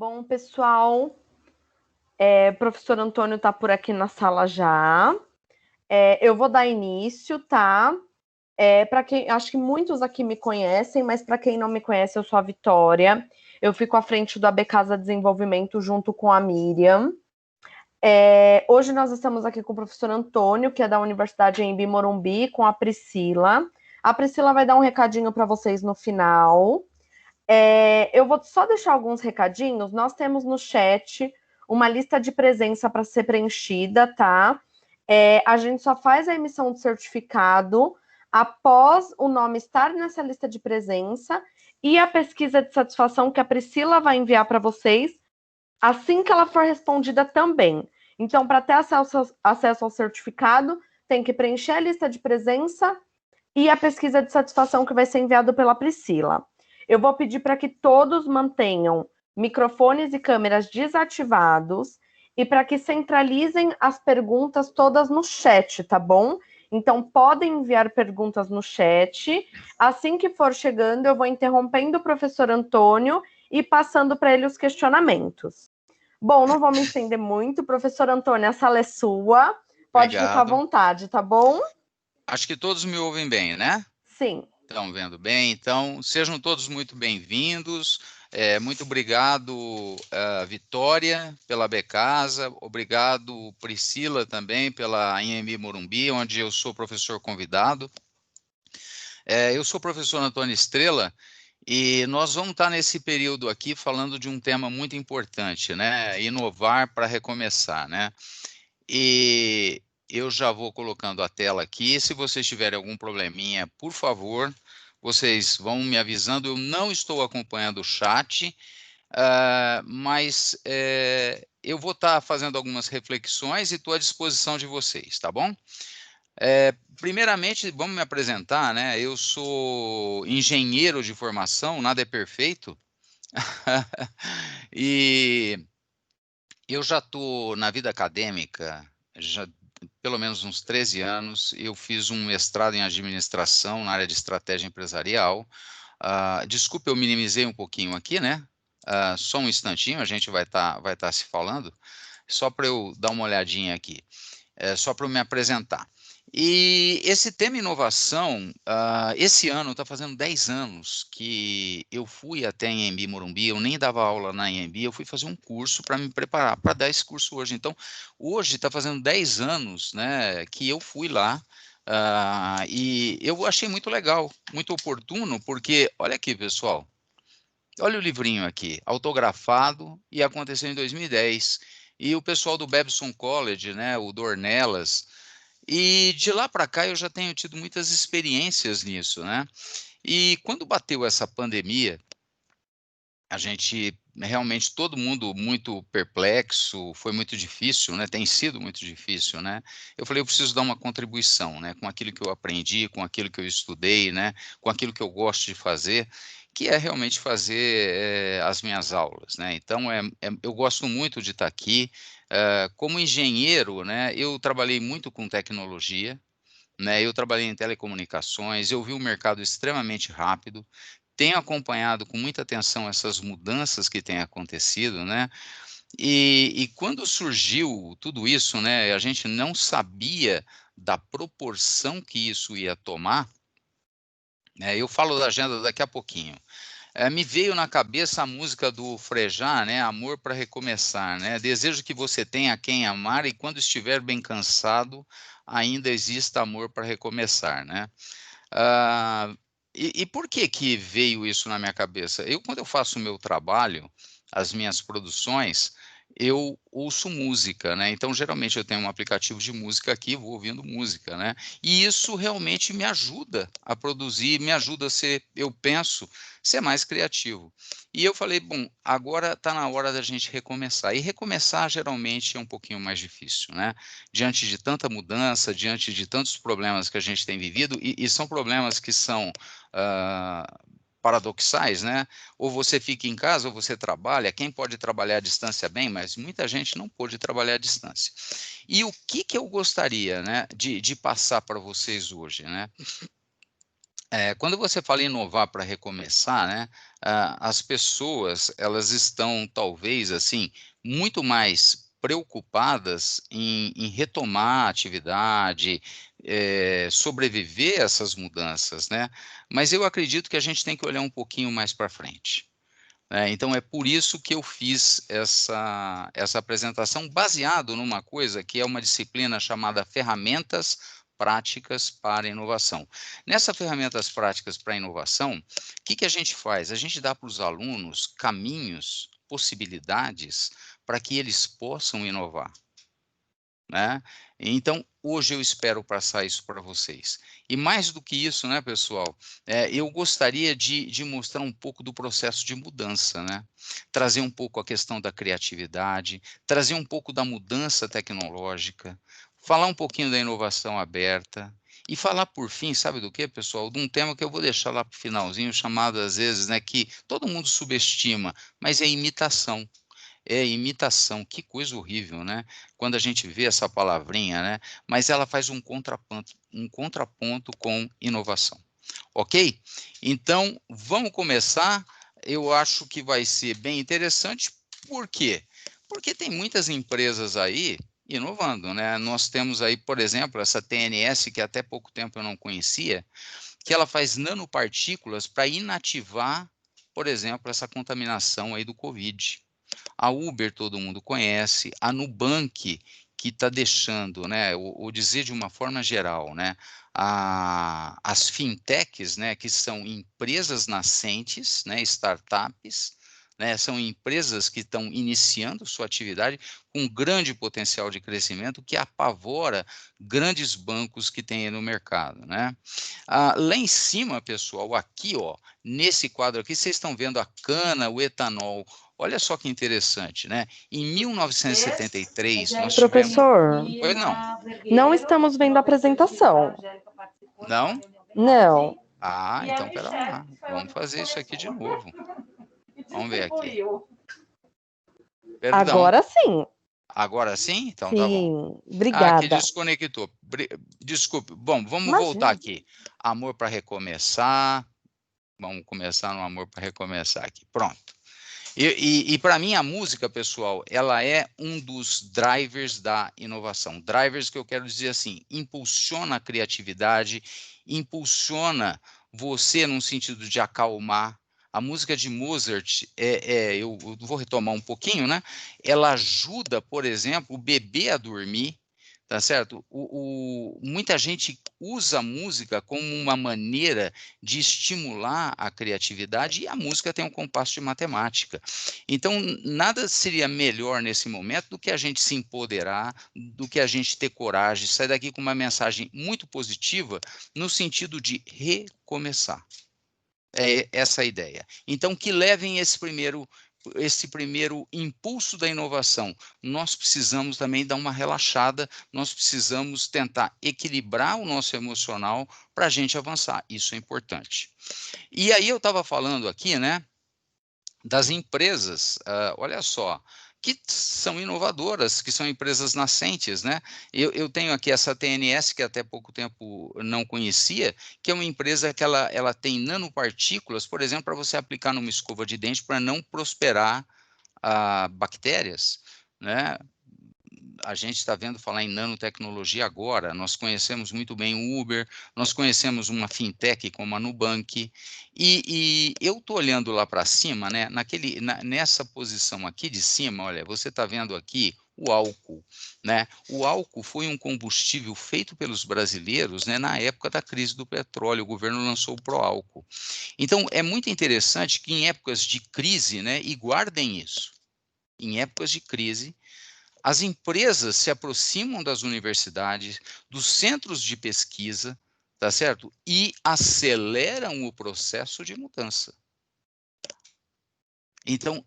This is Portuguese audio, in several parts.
Bom, pessoal, o professor Antônio está por aqui na sala já. Eu vou dar início, tá? Para quem, acho que muitos aqui me conhecem, mas para quem não me conhece, eu sou a Vitória. Eu fico à frente do AB Casa Desenvolvimento junto com a Miriam. Hoje nós estamos aqui com o professor Antônio, que é da Universidade Anhembi Morumbi, com a Priscila. A Priscila vai dar um recadinho para vocês no final. Eu vou só deixar alguns recadinhos. Nós temos no chat uma lista de presença para ser preenchida, tá? A gente só faz a emissão do certificado após o nome estar nessa lista de presença e a pesquisa de satisfação que a Priscila vai enviar para vocês assim que ela for respondida também. Então, para ter acesso ao certificado, tem que preencher a lista de presença e a pesquisa de satisfação que vai ser enviada pela Priscila. Eu vou pedir para que todos mantenham microfones e câmeras desativados e para que centralizem as perguntas todas no chat, tá bom? Então, podem enviar perguntas no chat. Assim que for chegando, eu vou interrompendo o professor Antônio e passando para ele os questionamentos. Bom, não vou me estender muito. Professor Antônio, a sala é sua. Pode ficar à Obrigado. vontade, tá bom? Acho que todos me ouvem bem, né? Sim. Estão vendo bem? Então, sejam todos muito bem-vindos. Muito obrigado, Vitória, pela Becasa. Obrigado, Priscila, também, pela Anhembi Morumbi, onde eu sou professor convidado. Eu sou o professor Antônio Estrela e nós vamos estar nesse período aqui falando de um tema muito importante, né? Inovar para recomeçar, né? E eu já vou colocando a tela aqui. Se vocês tiverem algum probleminha, por favor, vocês vão me avisando. Eu não estou acompanhando o chat, mas eu vou estar fazendo algumas reflexões e estou à disposição de vocês, tá bom? Primeiramente, vamos me apresentar, né? Eu sou engenheiro de formação, nada é perfeito. E eu já estou na vida acadêmica, já pelo menos uns 13 anos. Eu fiz um mestrado em administração na área de estratégia empresarial. Desculpe, eu minimizei um pouquinho aqui, né? Só um instantinho, a gente vai tá se falando, só para eu dar uma olhadinha aqui, só para eu me apresentar. E esse tema inovação, esse ano está fazendo 10 anos que eu fui até a Anhembi Morumbi. Eu nem dava aula na Anhembi, eu fui fazer um curso para me preparar para dar esse curso hoje. Então, hoje está fazendo 10 anos, né, que eu fui lá, e eu achei muito legal, muito oportuno, porque, olha aqui, pessoal, olha o livrinho aqui, autografado, e aconteceu em 2010. E o pessoal do Babson College, né, o Dornelas, e de lá para cá eu já tenho tido muitas experiências nisso, né? E quando bateu essa pandemia, a gente realmente, todo mundo muito perplexo, foi muito difícil, né? Tem sido muito difícil, né? Eu falei, eu preciso dar uma contribuição, né? Com aquilo que eu aprendi, com aquilo que eu estudei, né? Com aquilo que eu gosto de fazer, que é realmente fazer as minhas aulas, né? Então, eu gosto muito de estar aqui. Como engenheiro, né? Eu trabalhei muito com tecnologia, né? Eu trabalhei em telecomunicações, eu vi um mercado extremamente rápido, tenho acompanhado com muita atenção essas mudanças que têm acontecido, né? E quando surgiu tudo isso, né? A gente não sabia da proporção que isso ia tomar, né? Eu falo da agenda daqui a pouquinho. Me veio na cabeça a música do Frejá, né? Amor para recomeçar, né? Desejo que você tenha quem amar e quando estiver bem cansado, ainda exista amor para recomeçar, né? Ah, e por que que veio isso na minha cabeça? Quando eu faço o meu trabalho, as minhas produções, eu ouço música, né? Então, geralmente eu tenho um aplicativo de música aqui, vou ouvindo música, né? E isso realmente me ajuda a produzir, me ajuda a ser, eu penso, ser mais criativo. E eu falei, bom, agora está na hora da gente recomeçar. E recomeçar geralmente é um pouquinho mais difícil, né? Diante de tanta mudança, diante de tantos problemas que a gente tem vivido, e são problemas que são paradoxais, né? Ou você fica em casa ou você trabalha. Quem pode trabalhar à distância bem, mas muita gente não pôde trabalhar à distância. E o que que eu gostaria, né, de passar para vocês hoje, né? Quando você fala em inovar para recomeçar, né, as pessoas elas estão talvez assim muito mais preocupadas em retomar a atividade, sobreviver a essas mudanças, né? Mas eu acredito que a gente tem que olhar um pouquinho mais para frente. Então é por isso que eu fiz essa apresentação baseado numa coisa que é uma disciplina chamada Ferramentas Práticas para Inovação. Nessa Ferramentas Práticas para Inovação, o que que a gente faz? A gente dá para os alunos caminhos, possibilidades para que eles possam inovar, né? Então, hoje eu espero passar isso para vocês. E mais do que isso, né, pessoal, eu gostaria de mostrar um pouco do processo de mudança, né? Trazer um pouco a questão da criatividade, trazer um pouco da mudança tecnológica, falar um pouquinho da inovação aberta e falar, por fim, sabe do que, pessoal? De um tema que eu vou deixar lá para o finalzinho, chamado, às vezes, né, que todo mundo subestima, mas é imitação. É, imitação, que coisa horrível, né? Quando a gente vê essa palavrinha, né? Mas ela faz um contraponto com inovação, ok? Então, vamos começar. Eu acho que vai ser bem interessante. Por quê? Porque tem muitas empresas aí inovando, né? Nós temos aí, por exemplo, essa TNS, que até pouco tempo eu não conhecia, que ela faz nanopartículas para inativar, por exemplo, essa contaminação aí do Covid. A Uber todo mundo conhece, a Nubank, que está deixando, né, ou dizer de uma forma geral, né, as fintechs, né, que são empresas nascentes, né, startups, né, são empresas que estão iniciando sua atividade com grande potencial de crescimento que apavora grandes bancos que tem aí no mercado, né? Lá em cima, pessoal, aqui, ó, nesse quadro aqui, vocês estão vendo a cana, o etanol. Olha só que interessante, né? Em 1973, nós tivemos. Professor, Oi, não. não estamos vendo a apresentação. Não? Não. Então pera lá. Vamos fazer isso aqui de novo. Vamos ver aqui. Perdão. Agora sim. Agora sim? Então tá bom. Sim. Que Obrigada. desconectou. Desculpe. Bom, vamos voltar Imagina. aqui. Amor para recomeçar. Vamos começar no amor para recomeçar aqui. Pronto. E para mim a música, pessoal, ela é um dos drivers da inovação. Drivers que eu quero dizer assim, impulsiona a criatividade, impulsiona você num sentido de acalmar. A música de Mozart, eu vou retomar um pouquinho, né? Ela ajuda, por exemplo, o bebê a dormir, tá certo? Muita gente usa a música como uma maneira de estimular a criatividade e a música tem um compasso de matemática. Então, nada seria melhor nesse momento do que a gente se empoderar, do que a gente ter coragem, sair daqui com uma mensagem muito positiva no sentido de recomeçar. É essa a ideia. Então, que levem esse primeiro impulso da inovação. Nós precisamos também dar uma relaxada, nós precisamos tentar equilibrar o nosso emocional para a gente avançar. Isso é importante. E aí eu estava falando aqui, né, das empresas, olha só, que são inovadoras, que são empresas nascentes, né? Eu tenho aqui essa TNS, que até pouco tempo não conhecia, que é uma empresa que ela tem nanopartículas, por exemplo, para você aplicar numa escova de dente para não prosperar bactérias, né? A gente está vendo falar em nanotecnologia agora, nós conhecemos muito bem o Uber, nós conhecemos uma fintech como a Nubank, e eu estou olhando lá para cima, né, nessa posição aqui de cima, olha, você está vendo aqui o álcool, né? O álcool foi um combustível feito pelos brasileiros, né, na época da crise do petróleo, o governo lançou o Proálcool. Então, é muito interessante que em épocas de crise, né, e guardem isso, em épocas de crise, as empresas se aproximam das universidades, dos centros de pesquisa, tá certo? E aceleram o processo de mudança. Então,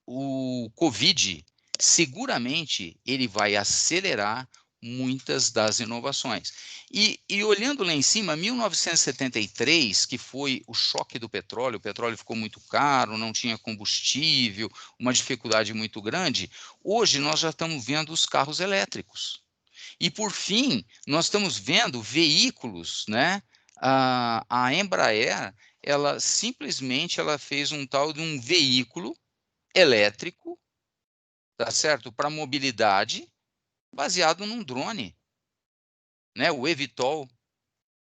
o Covid, seguramente, ele vai acelerar muitas das inovações. E olhando lá em cima, 1973, que foi o choque do petróleo, o petróleo ficou muito caro, não tinha combustível, uma dificuldade muito grande. Hoje nós já estamos vendo os carros elétricos. E, por fim, nós estamos vendo veículos, né, A Embraer, ela simplesmente ela fez um tal de um veículo elétrico, tá certo? Para mobilidade, baseado num drone, né? O eVTOL.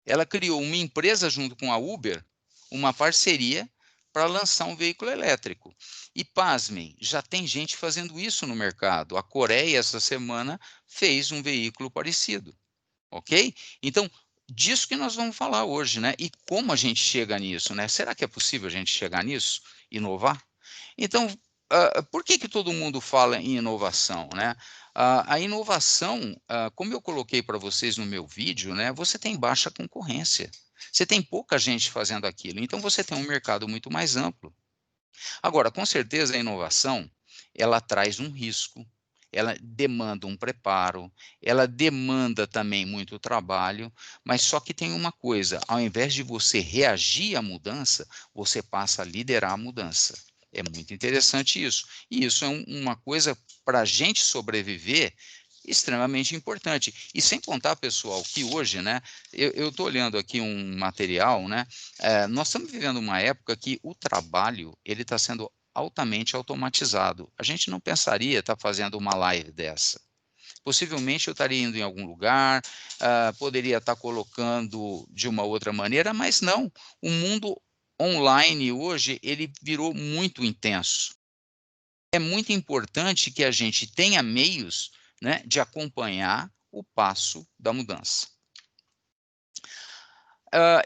Ela criou uma empresa junto com a Uber, uma parceria para lançar um veículo elétrico. E pasmem, já tem gente fazendo isso no mercado. A Coreia, essa semana, fez um veículo parecido, ok? Então, disso que nós vamos falar hoje, né? E como a gente chega nisso, né? Será que é possível a gente chegar nisso? Inovar? Então, por que que todo mundo fala em inovação, né? A inovação, como eu coloquei para vocês no meu vídeo, né? Você tem baixa concorrência. Você tem pouca gente fazendo aquilo, então você tem um mercado muito mais amplo. Agora, com certeza, a inovação, ela traz um risco, ela demanda um preparo, ela demanda também muito trabalho, mas só que tem uma coisa, ao invés de você reagir à mudança, você passa a liderar a mudança. É muito interessante isso. E isso é uma coisa para a gente sobreviver extremamente importante. E sem contar, pessoal, que hoje, né, eu estou olhando aqui um material, né, nós estamos vivendo uma época que o trabalho ele está sendo altamente automatizado. A gente não pensaria estar fazendo uma live dessa. Possivelmente eu estaria indo em algum lugar, poderia estar colocando de uma outra maneira, mas não. O mundo online hoje ele virou muito intenso. É muito importante que a gente tenha meios, né, de acompanhar o passo da mudança.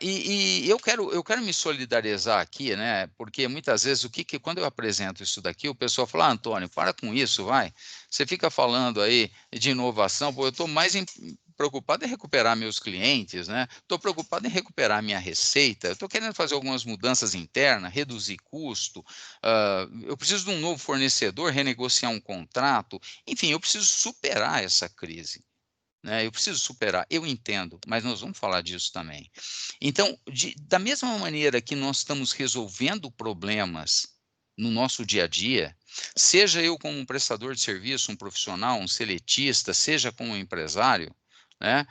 E eu quero me solidarizar aqui, né? Porque muitas vezes quando eu apresento isso daqui, o pessoal fala: Antônio, para com isso, vai. Você fica falando aí de inovação, pô, eu estou mais preocupado em recuperar meus clientes, né? Estou preocupado em recuperar minha receita, eu estou querendo fazer algumas mudanças internas, reduzir custo, eu preciso de um novo fornecedor, renegociar um contrato, enfim, eu preciso superar essa crise. Né? Eu preciso superar, eu entendo, mas nós vamos falar disso também. Então, da mesma maneira que nós estamos resolvendo problemas no nosso dia a dia, seja eu como um prestador de serviço, um profissional, um seletista, seja como um empresário, né?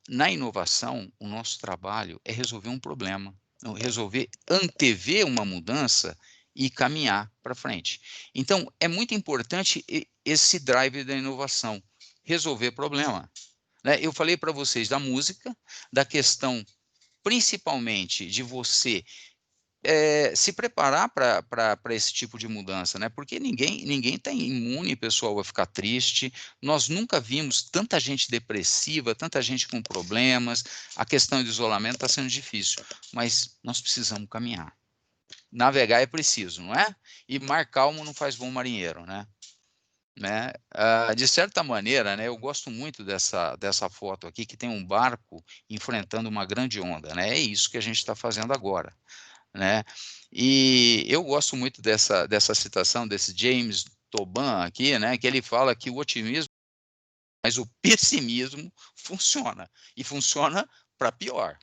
Na inovação, o nosso trabalho é resolver um problema, resolver, antever uma mudança e caminhar para frente. Então, é muito importante esse drive da inovação, resolver problema. Né? Eu falei para vocês da música, da questão principalmente de você se preparar para esse tipo de mudança, né? Porque ninguém está imune, pessoal, a ficar triste. Nós nunca vimos tanta gente depressiva, tanta gente com problemas. A questão de isolamento está sendo difícil, mas nós precisamos caminhar. Navegar é preciso, não é? E mar calmo não faz bom marinheiro, né? De certa maneira, né, eu gosto muito dessa foto aqui, que tem um barco enfrentando uma grande onda, né? É isso que a gente está fazendo agora, né? E eu gosto muito dessa citação desse James Tobin aqui, né? Que ele fala que o otimismo, mas o pessimismo funciona, e funciona para pior.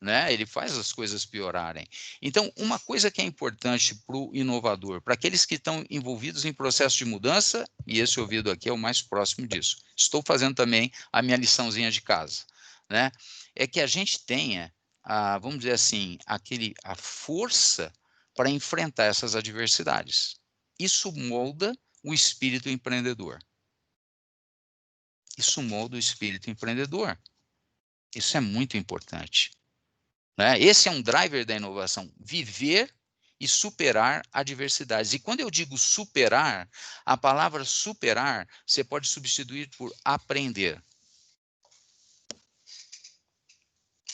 Né? Ele faz as coisas piorarem. Então, uma coisa que é importante para o inovador, para aqueles que estão envolvidos em processo de mudança, e esse ouvido aqui é o mais próximo disso. Estou fazendo também a minha liçãozinha de casa, né? É que a gente tenha, vamos dizer assim, a força para enfrentar essas adversidades. Isso molda o espírito empreendedor. Isso molda o espírito empreendedor. Isso é muito importante. Né? Esse é um driver da inovação, viver e superar adversidades. E quando eu digo superar, a palavra superar você pode substituir por aprender.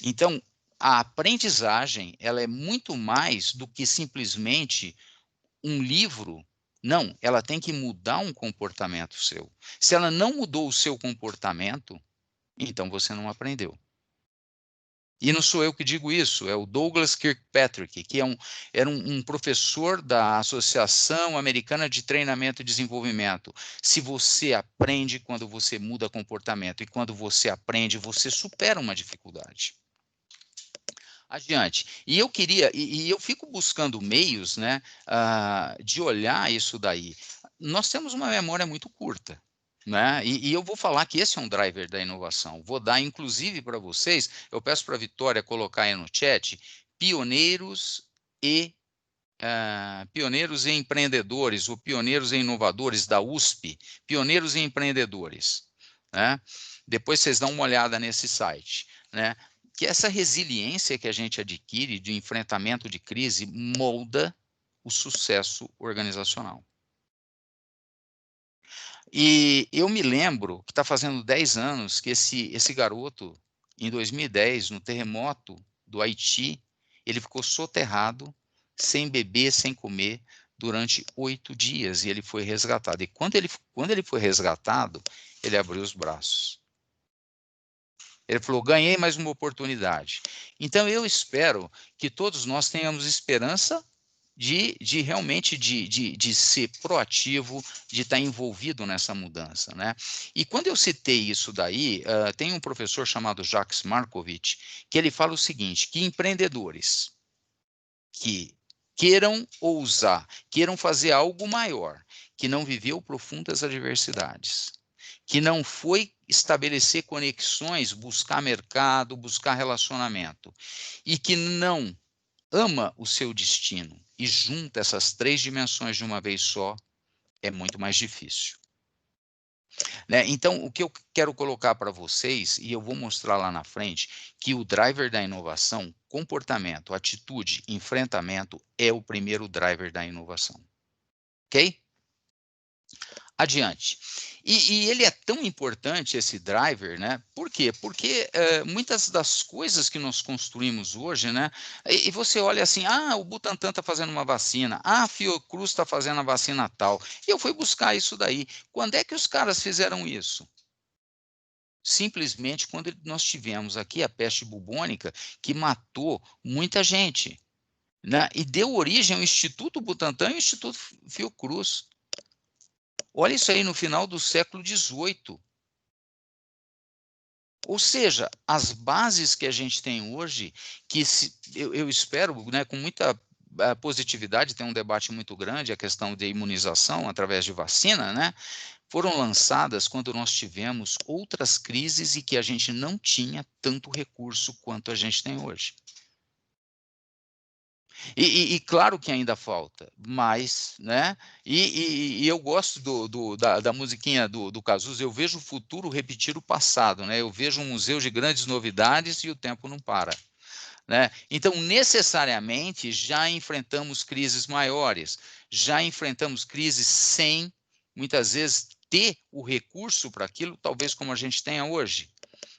Então, a aprendizagem ela é muito mais do que simplesmente um livro. Não, ela tem que mudar um comportamento seu. Se ela não mudou o seu comportamento, então você não aprendeu. E não sou eu que digo isso, é o Douglas Kirkpatrick, que era um professor da Associação Americana de Treinamento e Desenvolvimento. Se você aprende quando você muda comportamento, e quando você aprende, você supera uma dificuldade. Adiante. E eu fico buscando meios, né, de olhar isso daí. Nós temos uma memória muito curta. né? E eu vou falar que esse é um driver da inovação. Vou dar, inclusive, para vocês, eu peço para a Vitória colocar aí no chat, pioneiros e empreendedores, ou pioneiros e inovadores da USP, pioneiros e empreendedores, né? Depois vocês dão uma olhada nesse site, né? Que essa resiliência que a gente adquire de enfrentamento de crise molda o sucesso organizacional. E eu me lembro que está fazendo 10 anos que esse garoto, em 2010, no terremoto do Haiti, ele ficou soterrado, sem beber, sem comer, durante 8 dias, e ele foi resgatado. E quando ele foi resgatado, ele abriu os braços. Ele falou, ganhei mais uma oportunidade. Então, eu espero que todos nós tenhamos esperança de realmente de ser proativo, de estar envolvido nessa mudança, né? E quando eu citei isso daí, tem um professor chamado Jacques Markovitch, que ele fala o seguinte, que empreendedores que queiram ousar, queiram fazer algo maior, que não viveu profundas adversidades, que não foi estabelecer conexões, buscar mercado, buscar relacionamento, e que não ama o seu destino e junta essas 3 dimensões de uma vez só, é muito mais difícil. Né? Então, o que eu quero colocar para vocês, e eu vou mostrar lá na frente, que o driver da inovação, comportamento, atitude, enfrentamento, é o primeiro driver da inovação. Ok? Adiante. E ele é tão importante, esse driver, né? Por quê? Porque muitas das coisas que nós construímos hoje, né? E você olha assim, o Butantan está fazendo uma vacina, a Fiocruz está fazendo a vacina tal. E eu fui buscar isso daí. Quando é que os caras fizeram isso? Simplesmente quando nós tivemos aqui a peste bubônica, que matou muita gente, né? E deu origem ao Instituto Butantan e ao Instituto Fiocruz. Olha isso aí no final do século XVIII. Ou seja, as bases que a gente tem hoje, que eu espero, né, com muita positividade, tem um debate muito grande, a questão de imunização através de vacina, né, foram lançadas quando nós tivemos outras crises e que a gente não tinha tanto recurso quanto a gente tem hoje. E claro que ainda falta, mas, né? E eu gosto da musiquinha do Cazuza, eu vejo o futuro repetir o passado, né? Eu vejo um museu de grandes novidades e o tempo não para. Né? Então, necessariamente, já enfrentamos crises maiores, já enfrentamos crises sem, muitas vezes, ter o recurso para aquilo, talvez como a gente tenha hoje.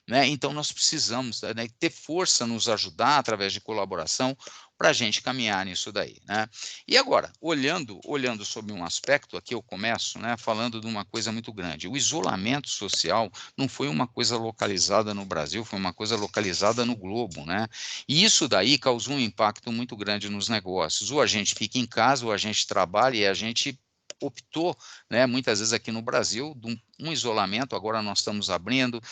Né? Então, nós precisamos, né, ter força, nos ajudar através de colaboração para a gente caminhar nisso daí. Né? E agora, olhando sobre um aspecto, aqui eu começo, né, falando de uma coisa muito grande. O isolamento social não foi uma coisa localizada no Brasil, foi uma coisa localizada no globo. Né? E isso daí causou um impacto muito grande nos negócios. Ou a gente fica em casa, ou a gente trabalha e a gente optou, né, muitas vezes aqui no Brasil, de um isolamento, agora nós estamos abrindo,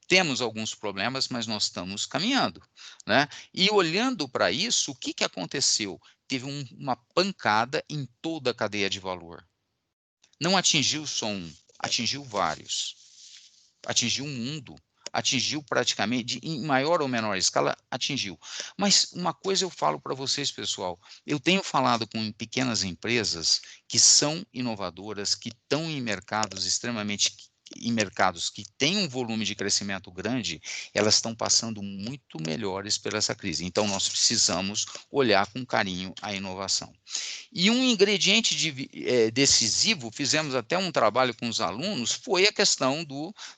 temos alguns problemas, mas nós estamos caminhando. Né? E olhando para isso, o que aconteceu? Teve uma pancada em toda a cadeia de valor. Não atingiu só um, atingiu vários. Atingiu um mundo. Atingiu praticamente, em maior ou menor escala, atingiu. Mas uma coisa eu falo para vocês, pessoal, eu tenho falado com pequenas empresas que são inovadoras, que estão em mercados que têm um volume de crescimento grande, elas estão passando muito melhores por essa crise. Então, nós precisamos olhar com carinho a inovação. E um ingrediente decisivo, fizemos até um trabalho com os alunos, foi a questão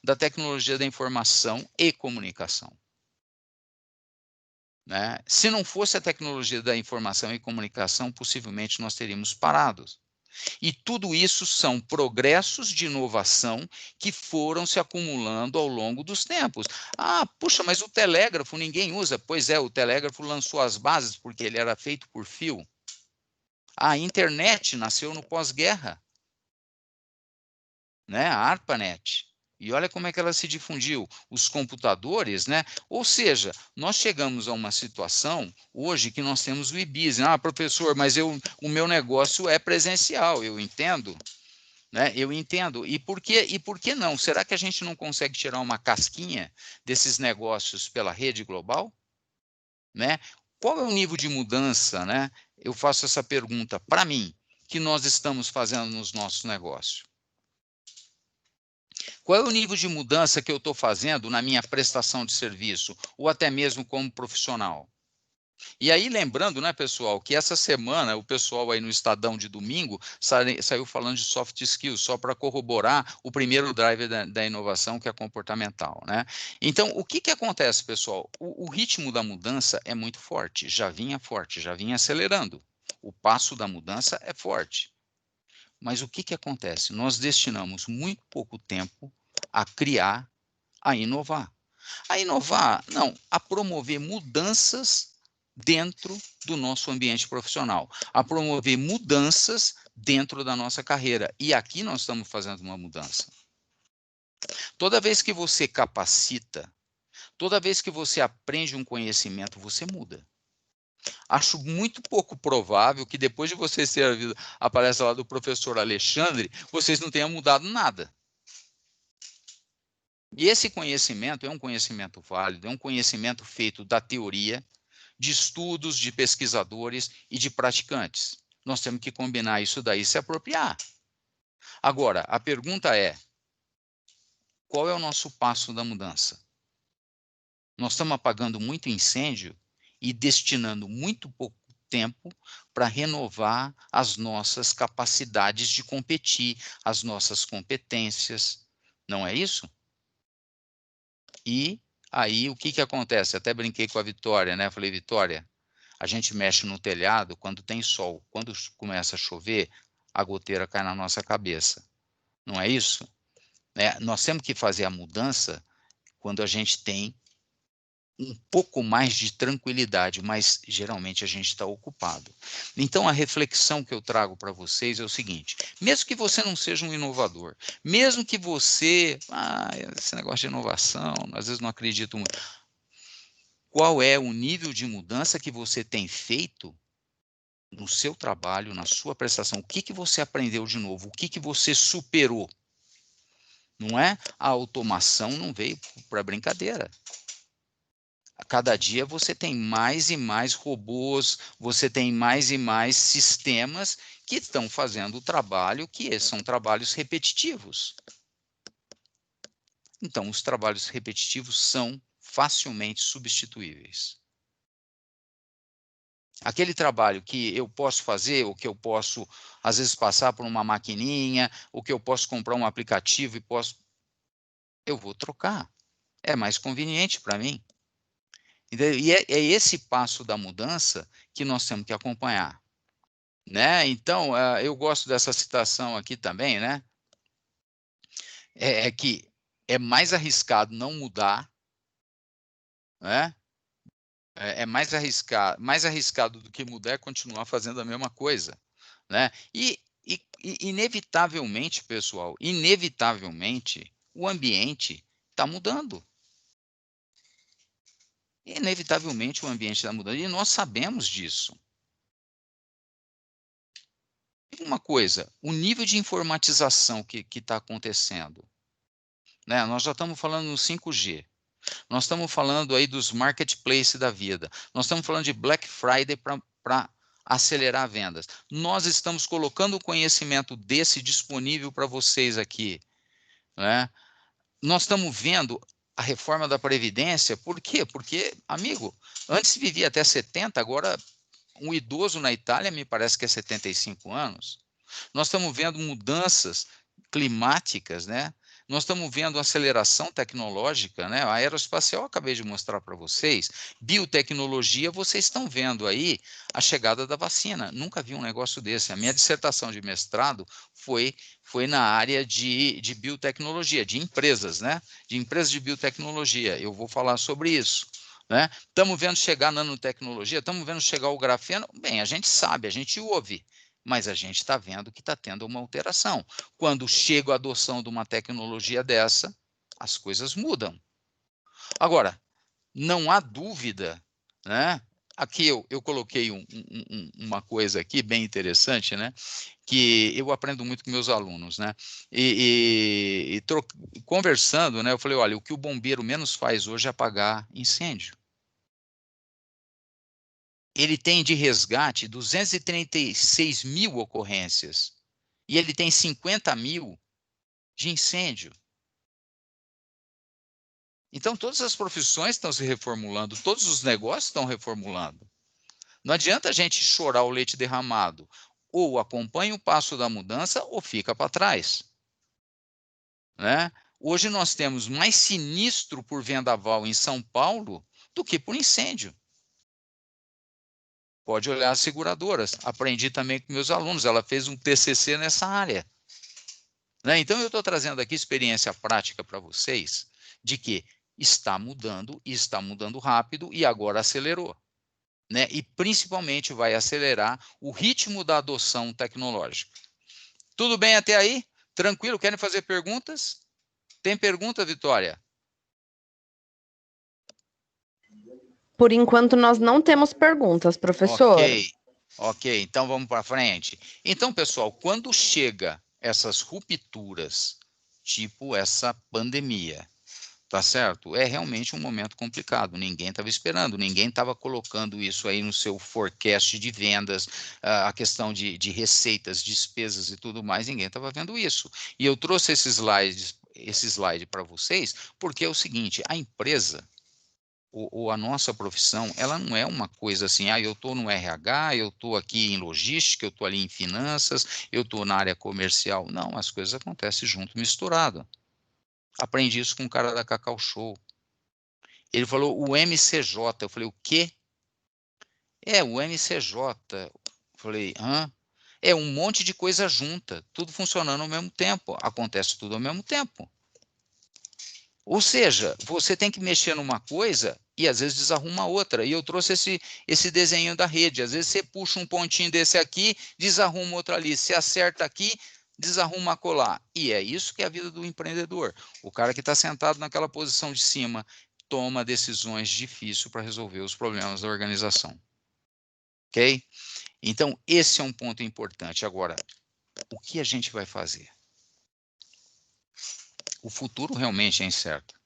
da tecnologia da informação e comunicação. Né? Se não fosse a tecnologia da informação e comunicação, possivelmente nós teríamos parados. E tudo isso são progressos de inovação que foram se acumulando ao longo dos tempos. Puxa, mas o telégrafo ninguém usa. Pois é, o telégrafo lançou as bases porque ele era feito por fio. A internet nasceu no pós-guerra, né? A ARPANET. E olha como é que ela se difundiu, os computadores, né? Ou seja, nós chegamos a uma situação hoje que nós temos o e-business. Professor, mas o meu negócio é presencial, eu entendo. né? Eu entendo. E por que não? Será que a gente não consegue tirar uma casquinha desses negócios pela rede global? Né? Qual é o nível de mudança, né? Eu faço essa pergunta para mim, que nós estamos fazendo nos nossos negócios. Qual é o nível de mudança que eu estou fazendo na minha prestação de serviço, ou até mesmo como profissional? E aí, lembrando, né, pessoal, que essa semana o pessoal aí no Estadão de domingo saiu falando de soft skills, só para corroborar o primeiro driver da inovação, que é comportamental, né? Então, o que acontece, pessoal? O ritmo da mudança é muito forte, já vinha acelerando. O passo da mudança é forte. Mas o que acontece? Nós destinamos muito pouco tempo a criar, a inovar. A inovar, não, a promover mudanças dentro do nosso ambiente profissional, a promover mudanças dentro da nossa carreira. E aqui nós estamos fazendo uma mudança. Toda vez que você capacita, toda vez que você aprende um conhecimento, você muda. Acho muito pouco provável que depois de vocês terem ouvido a palestra lá do professor Alexandre, vocês não tenham mudado nada. E esse conhecimento é um conhecimento válido, é um conhecimento feito da teoria, de estudos, de pesquisadores e de praticantes. Nós temos que combinar isso daí e se apropriar. Agora, a pergunta é, qual é o nosso passo da mudança? Nós estamos apagando muito incêndio e destinando muito pouco tempo para renovar as nossas capacidades de competir, as nossas competências. Não é isso? E aí, o que acontece? Até brinquei com a Vitória, né? Falei, Vitória, a gente mexe no telhado quando tem sol. Quando começa a chover, a goteira cai na nossa cabeça. Não é isso? Nós temos que fazer a mudança quando a gente tem um pouco mais de tranquilidade, mas geralmente a gente está ocupado. Então, a reflexão que eu trago para vocês é o seguinte: mesmo que você não seja um inovador, mesmo que você, esse negócio de inovação, às vezes não acredito muito, qual é o nível de mudança que você tem feito no seu trabalho, na sua prestação? O que você aprendeu de novo? O que você superou? Não é? A automação não veio para brincadeira. A cada dia você tem mais e mais robôs, você tem mais e mais sistemas que estão fazendo o trabalho que são trabalhos repetitivos. Então, os trabalhos repetitivos são facilmente substituíveis. Aquele trabalho que eu posso fazer, ou que eu posso, às vezes, passar por uma maquininha, ou que eu posso comprar um aplicativo e eu vou trocar. É mais conveniente para mim. E é esse passo da mudança que nós temos que acompanhar. Né? Então, eu gosto dessa citação aqui também, né? É que é mais arriscado não mudar, né? É mais arriscado do que mudar é continuar fazendo a mesma coisa, né? E inevitavelmente, pessoal, inevitavelmente, o ambiente está mudando. Inevitavelmente o ambiente está mudando e nós sabemos disso. Uma coisa, o nível de informatização que está acontecendo, né? Nós já estamos falando no 5G, nós estamos falando aí dos marketplaces da vida, nós estamos falando de Black Friday para acelerar vendas. Nós estamos colocando o conhecimento desse disponível para vocês aqui, né? Nós estamos vendo a reforma da Previdência, por quê? Porque, amigo, antes vivia até 70, agora um idoso na Itália me parece que é 75 anos. Nós estamos vendo mudanças climáticas, né? Nós estamos vendo aceleração tecnológica, né? A aeroespacial eu acabei de mostrar para vocês. Biotecnologia, vocês estão vendo aí a chegada da vacina. Nunca vi um negócio desse. A minha dissertação de mestrado foi na área de biotecnologia, de empresas, né? De empresas de biotecnologia. Eu vou falar sobre isso. Né? Estamos vendo chegar a nanotecnologia, estamos vendo chegar o grafeno. Bem, a gente sabe, a gente ouve, mas a gente está vendo que está tendo uma alteração. Quando chega a adoção de uma tecnologia dessa, as coisas mudam. Agora, não há dúvida, né? aqui eu coloquei uma coisa aqui bem interessante, né? Que eu aprendo muito com meus alunos, né? Conversando, né? Eu falei, olha, o que o bombeiro menos faz hoje é apagar incêndio. Ele tem de resgate 236 mil ocorrências e ele tem 50 mil de incêndio. Então, todas as profissões estão se reformulando, todos os negócios estão reformulando. Não adianta a gente chorar o leite derramado. Ou acompanha o passo da mudança ou fica para trás. Né? Hoje nós temos mais sinistro por vendaval em São Paulo do que por incêndio. Pode olhar as seguradoras. Aprendi também com meus alunos. Ela fez um TCC nessa área. Né? Então, eu estou trazendo aqui experiência prática para vocês de que está mudando e está mudando rápido e agora acelerou. Né? E principalmente vai acelerar o ritmo da adoção tecnológica. Tudo bem até aí? Tranquilo? Querem fazer perguntas? Tem pergunta, Vitória? Por enquanto, nós não temos perguntas, professor. Ok, então vamos para frente. Então, pessoal, quando chega essas rupturas, tipo essa pandemia, tá certo? É realmente um momento complicado. Ninguém estava esperando, ninguém estava colocando isso aí no seu forecast de vendas, a questão de receitas, despesas e tudo mais, ninguém estava vendo isso. E eu trouxe esse slide para vocês, porque é o seguinte: a empresa ou a nossa profissão, ela não é uma coisa assim, eu estou no RH, eu estou aqui em logística, eu estou ali em finanças, eu estou na área comercial. Não, as coisas acontecem junto, misturado. Aprendi isso com um cara da Cacau Show. Ele falou o MCJ. Eu falei, o quê? É, o MCJ. Eu falei, hã? É um monte de coisa junta, tudo funcionando ao mesmo tempo. Acontece tudo ao mesmo tempo. Ou seja, você tem que mexer numa coisa e às vezes desarruma outra. E eu trouxe esse desenho da rede. Às vezes você puxa um pontinho desse aqui, desarruma outro ali. Você acerta aqui, desarruma acolá. E é isso que é a vida do empreendedor. O cara que está sentado naquela posição de cima toma decisões difíceis para resolver os problemas da organização. Ok? Então, esse é um ponto importante. Agora, o que a gente vai fazer? O futuro realmente é incerto.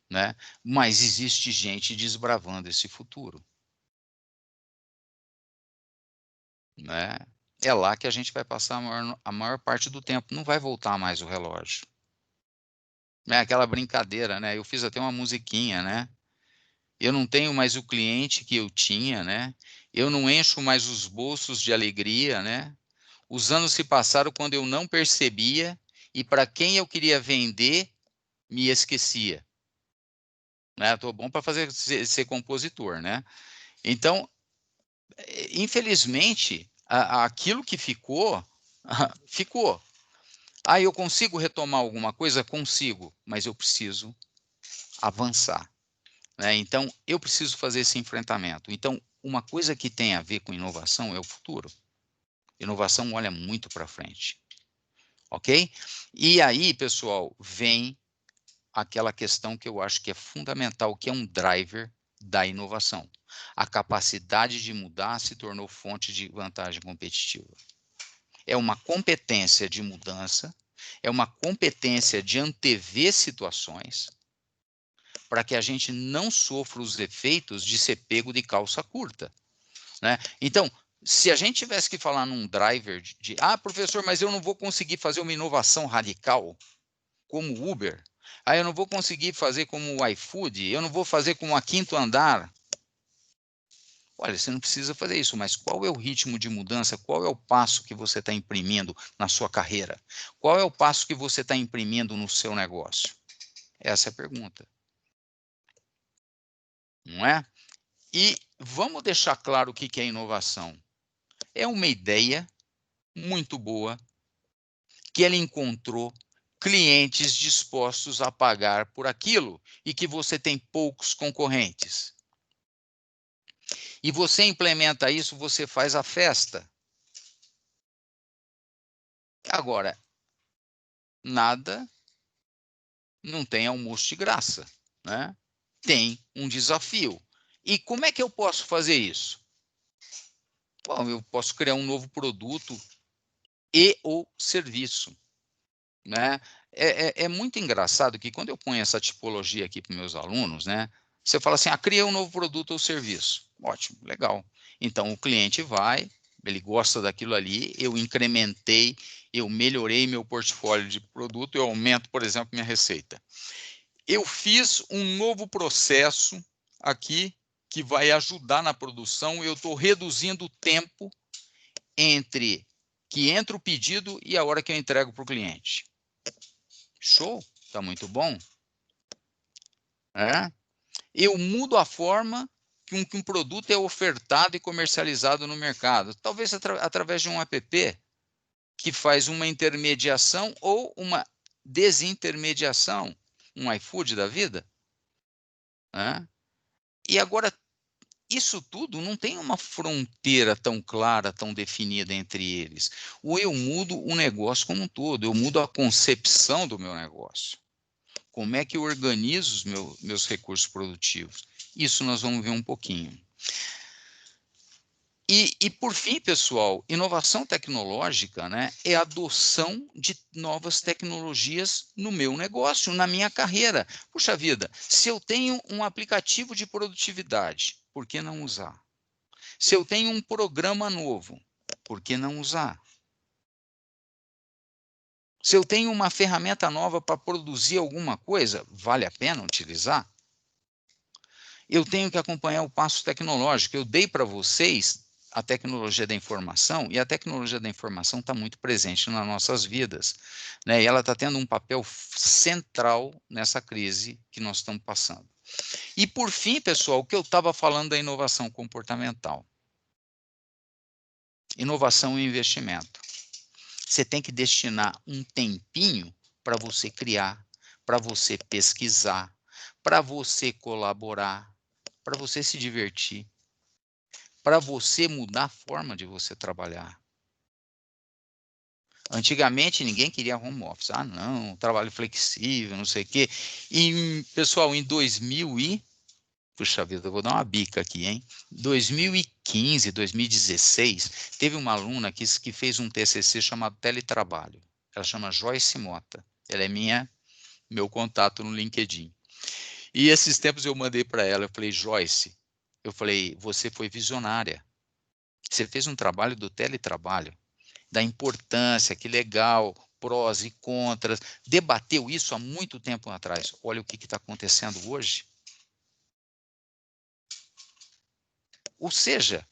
Né? Mas existe gente desbravando esse futuro. Né? É lá que a gente vai passar a maior parte do tempo, não vai voltar mais o relógio. É aquela brincadeira, né? Eu fiz até uma musiquinha, né? Eu não tenho mais o cliente que eu tinha, né? Eu não encho mais os bolsos de alegria, né? Os anos se passaram quando eu não percebia e para quem eu queria vender, me esquecia. Né? Tô bom para ser compositor, né? Então, infelizmente, aquilo que ficou, ficou. Eu consigo retomar alguma coisa? Consigo, mas eu preciso avançar. Né? Então, eu preciso fazer esse enfrentamento. Então, uma coisa que tem a ver com inovação é o futuro. Inovação olha muito para frente. Ok? E aí, pessoal, vem aquela questão que eu acho que é fundamental, que é um driver da inovação. A capacidade de mudar se tornou fonte de vantagem competitiva. É uma competência de mudança, é uma competência de antever situações para que a gente não sofra os efeitos de ser pego de calça curta. Né? Então, se a gente tivesse que falar num driver professor, mas eu não vou conseguir fazer uma inovação radical como o Uber, eu não vou conseguir fazer como o iFood, eu não vou fazer como a Quinto Andar. Olha, você não precisa fazer isso, mas qual é o ritmo de mudança? Qual é o passo que você está imprimindo na sua carreira? Qual é o passo que você está imprimindo no seu negócio? Essa é a pergunta. Não é? E vamos deixar claro o que é inovação. É uma ideia muito boa que ela encontrou clientes dispostos a pagar por aquilo e que você tem poucos concorrentes. E você implementa isso, você faz a festa. Agora, nada não tem almoço de graça, né? Tem um desafio. E como é que eu posso fazer isso? Bom, eu posso criar um novo produto e ou serviço, né? É muito engraçado que quando eu ponho essa tipologia aqui para meus alunos, né? Você fala assim, cria um novo produto ou serviço. Ótimo, legal. Então, o cliente vai, ele gosta daquilo ali, eu incrementei, eu melhorei meu portfólio de produto, eu aumento, por exemplo, minha receita. Eu fiz um novo processo aqui que vai ajudar na produção, eu estou reduzindo o tempo entre que entra o pedido e a hora que eu entrego para o cliente. Show, está muito bom. Eu mudo a forma que um produto é ofertado e comercializado no mercado. Talvez através de um app que faz uma intermediação ou uma desintermediação, um iFood da vida. E agora, isso tudo não tem uma fronteira tão clara, tão definida entre eles. Ou eu mudo o negócio como um todo, eu mudo a concepção do meu negócio. Como é que eu organizo os meus recursos produtivos? Isso nós vamos ver um pouquinho. E por fim, pessoal, inovação tecnológica, né, é a adoção de novas tecnologias no meu negócio, na minha carreira. Puxa vida, se eu tenho um aplicativo de produtividade, por que não usar? Se eu tenho um programa novo, por que não usar? Se eu tenho uma ferramenta nova para produzir alguma coisa, vale a pena utilizar? Eu tenho que acompanhar o passo tecnológico. Eu dei para vocês a tecnologia da informação, e a tecnologia da informação está muito presente nas nossas vidas, né? E ela está tendo um papel central nessa crise que nós estamos passando. E, por fim, pessoal, o que eu estava falando da inovação comportamental. Inovação e investimento. Você tem que destinar um tempinho para você criar, para você pesquisar, para você colaborar, para você se divertir, para você mudar a forma de você trabalhar. Antigamente, ninguém queria home office. Não, trabalho flexível, não sei o quê. E, pessoal, em 2000 e... Puxa vida, eu vou dar uma bica aqui, hein? 2015, 2016, teve uma aluna que fez um TCC chamado Teletrabalho. Ela chama Joyce Mota. Ela é meu contato no LinkedIn. E esses tempos eu mandei para ela, eu falei, Joyce, você foi visionária. Você fez um trabalho do teletrabalho, da importância, que legal, prós e contras, debateu isso há muito tempo atrás. Olha o que está acontecendo hoje. Ou seja,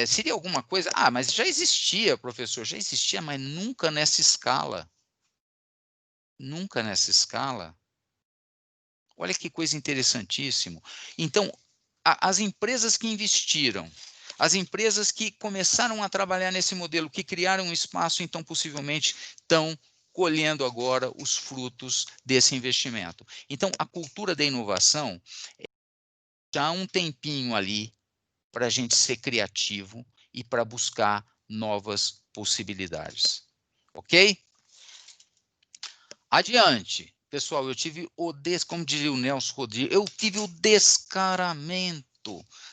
seria alguma coisa... mas já existia, professor, já existia, mas nunca nessa escala. Nunca nessa escala. Olha que coisa interessantíssimo. Então, as empresas que investiram, as empresas que começaram a trabalhar nesse modelo, que criaram um espaço, então possivelmente estão colhendo agora os frutos desse investimento. Então, a cultura da inovação, já há um tempinho ali para a gente ser criativo e para buscar novas possibilidades. Ok? Adiante. Pessoal, eu tive como diria o Nelson Rodrigues, eu tive o descaramento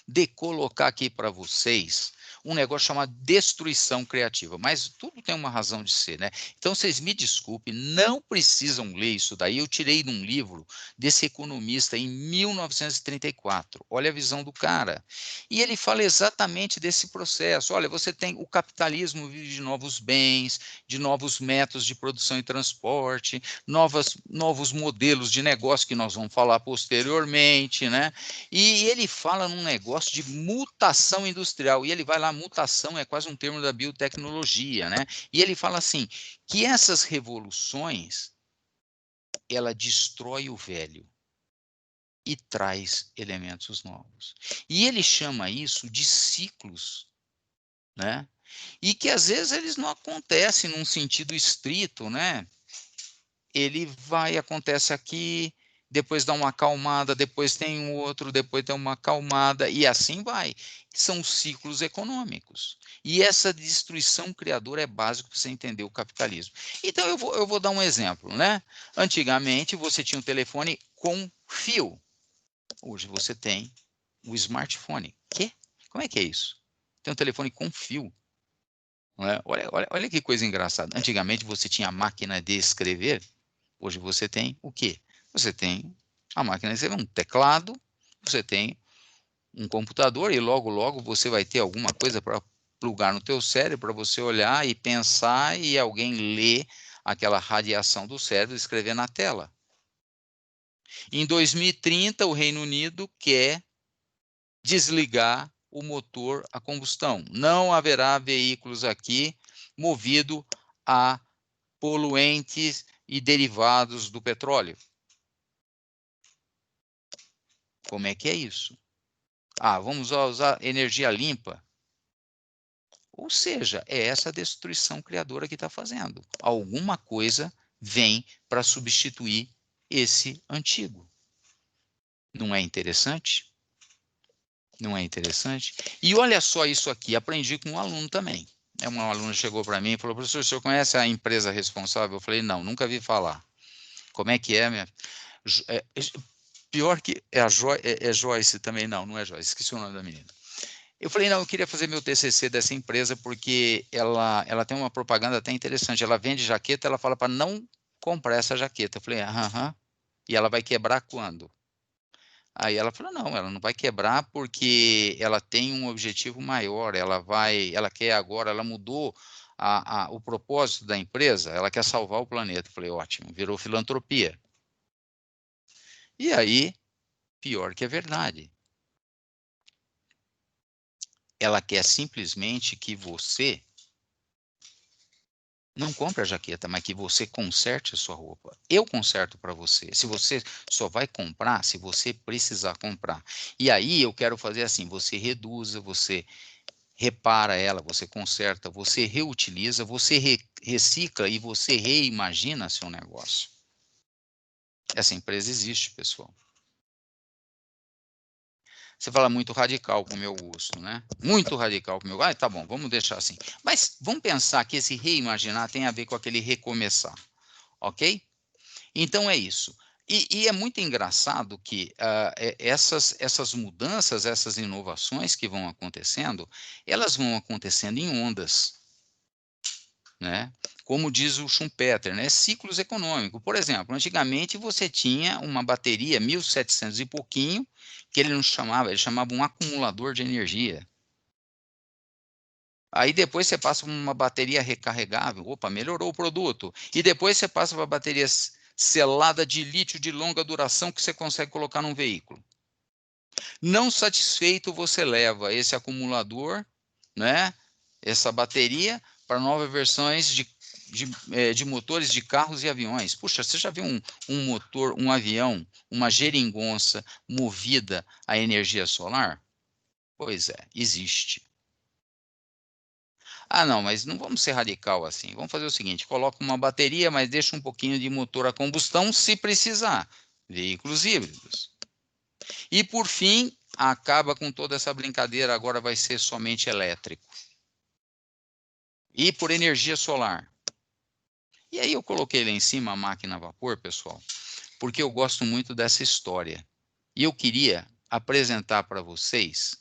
de colocar aqui para vocês um negócio chamado destruição criativa, mas tudo tem uma razão de ser, né? Então, vocês me desculpem, não precisam ler isso daí, eu tirei de um livro desse economista em 1934, olha a visão do cara, e ele fala exatamente desse processo, olha, você tem o capitalismo vive de novos bens, de novos métodos de produção e transporte, novos modelos de negócio que nós vamos falar posteriormente, né? E ele fala num negócio de mutação industrial, e ele vai lá, mutação é quase um termo da biotecnologia, né? E ele fala assim, que essas revoluções, ela destrói o velho e traz elementos novos. E ele chama isso de ciclos, né? E que às vezes eles não acontecem num sentido estrito, né? Acontece aqui, depois dá uma acalmada, depois tem um outro, depois tem uma acalmada, e assim vai. São ciclos econômicos. E essa destruição criadora é básico para você entender o capitalismo. Então, eu vou dar um exemplo, né? Antigamente, você tinha um telefone com fio. Hoje você tem o smartphone. Quê? Como é que é isso? Tem um telefone com fio. Não é? Olha que coisa engraçada. Antigamente você tinha a máquina de escrever, hoje você tem o quê? Você tem a máquina de escrever, um teclado, você tem um computador e logo, logo você vai ter alguma coisa para plugar no teu cérebro, para você olhar e pensar e alguém ler aquela radiação do cérebro e escrever na tela. Em 2030, o Reino Unido quer desligar o motor a combustão. Não haverá veículos aqui movido a poluentes e derivados do petróleo. Como é que é isso? Ah, vamos usar energia limpa. Ou seja, é essa destruição criadora que está fazendo. Alguma coisa vem para substituir esse antigo. Não é interessante? Não é interessante? E olha só isso aqui, aprendi com um aluno também. Um aluno chegou para mim e falou, professor, o senhor conhece a empresa responsável? Eu falei, não, nunca vi falar. Como é que é, minha? Pior que é a Joyce também, não é Joyce, esqueci o nome da menina. Eu falei, não, eu queria fazer meu TCC dessa empresa porque ela tem uma propaganda até interessante. Ela vende jaqueta, ela fala para não comprar essa jaqueta. Eu falei, aham. E ela vai quebrar quando? Aí ela falou, não, ela não vai quebrar porque ela tem um objetivo maior, ela quer agora, ela mudou o propósito da empresa, ela quer salvar o planeta. Eu falei, ótimo, virou filantropia. E aí, pior que é verdade. Ela quer simplesmente que você não compre a jaqueta, mas que você conserte a sua roupa. Eu conserto para você. Se você só vai comprar, se você precisar comprar. E aí eu quero fazer assim, você reduza, você repara ela, você conserta, você reutiliza, você recicla e você reimagina seu negócio. Essa empresa existe, pessoal. Você fala muito radical com o meu gosto, né? Muito radical com o meu gosto. Ah, tá bom, vamos deixar assim. Mas vamos pensar que esse reimaginar tem a ver com aquele recomeçar, ok? Então é isso. E é muito engraçado que essas mudanças, essas inovações que vão acontecendo, elas vão acontecendo em ondas, né? Como diz o Schumpeter, né? Ciclos econômicos. Por exemplo, antigamente você tinha uma bateria 1700 e pouquinho, que ele chamava um acumulador de energia. Aí depois você passa para uma bateria recarregável, opa, melhorou o produto. E depois você passa para bateria selada de lítio de longa duração que você consegue colocar num veículo. Não satisfeito, você leva esse acumulador, né, essa bateria, para novas versões de motores de carros e aviões. Puxa, você já viu um motor, um avião, uma geringonça movida a energia solar? Pois é, existe. Ah, não, mas não vamos ser radical assim. Vamos fazer o seguinte: coloca uma bateria, mas deixa um pouquinho de motor a combustão se precisar. Veículos híbridos. E por fim, acaba com toda essa brincadeira, agora vai ser somente elétrico. E por energia solar. E aí eu coloquei lá em cima a máquina a vapor, pessoal, porque eu gosto muito dessa história. E eu queria apresentar para vocês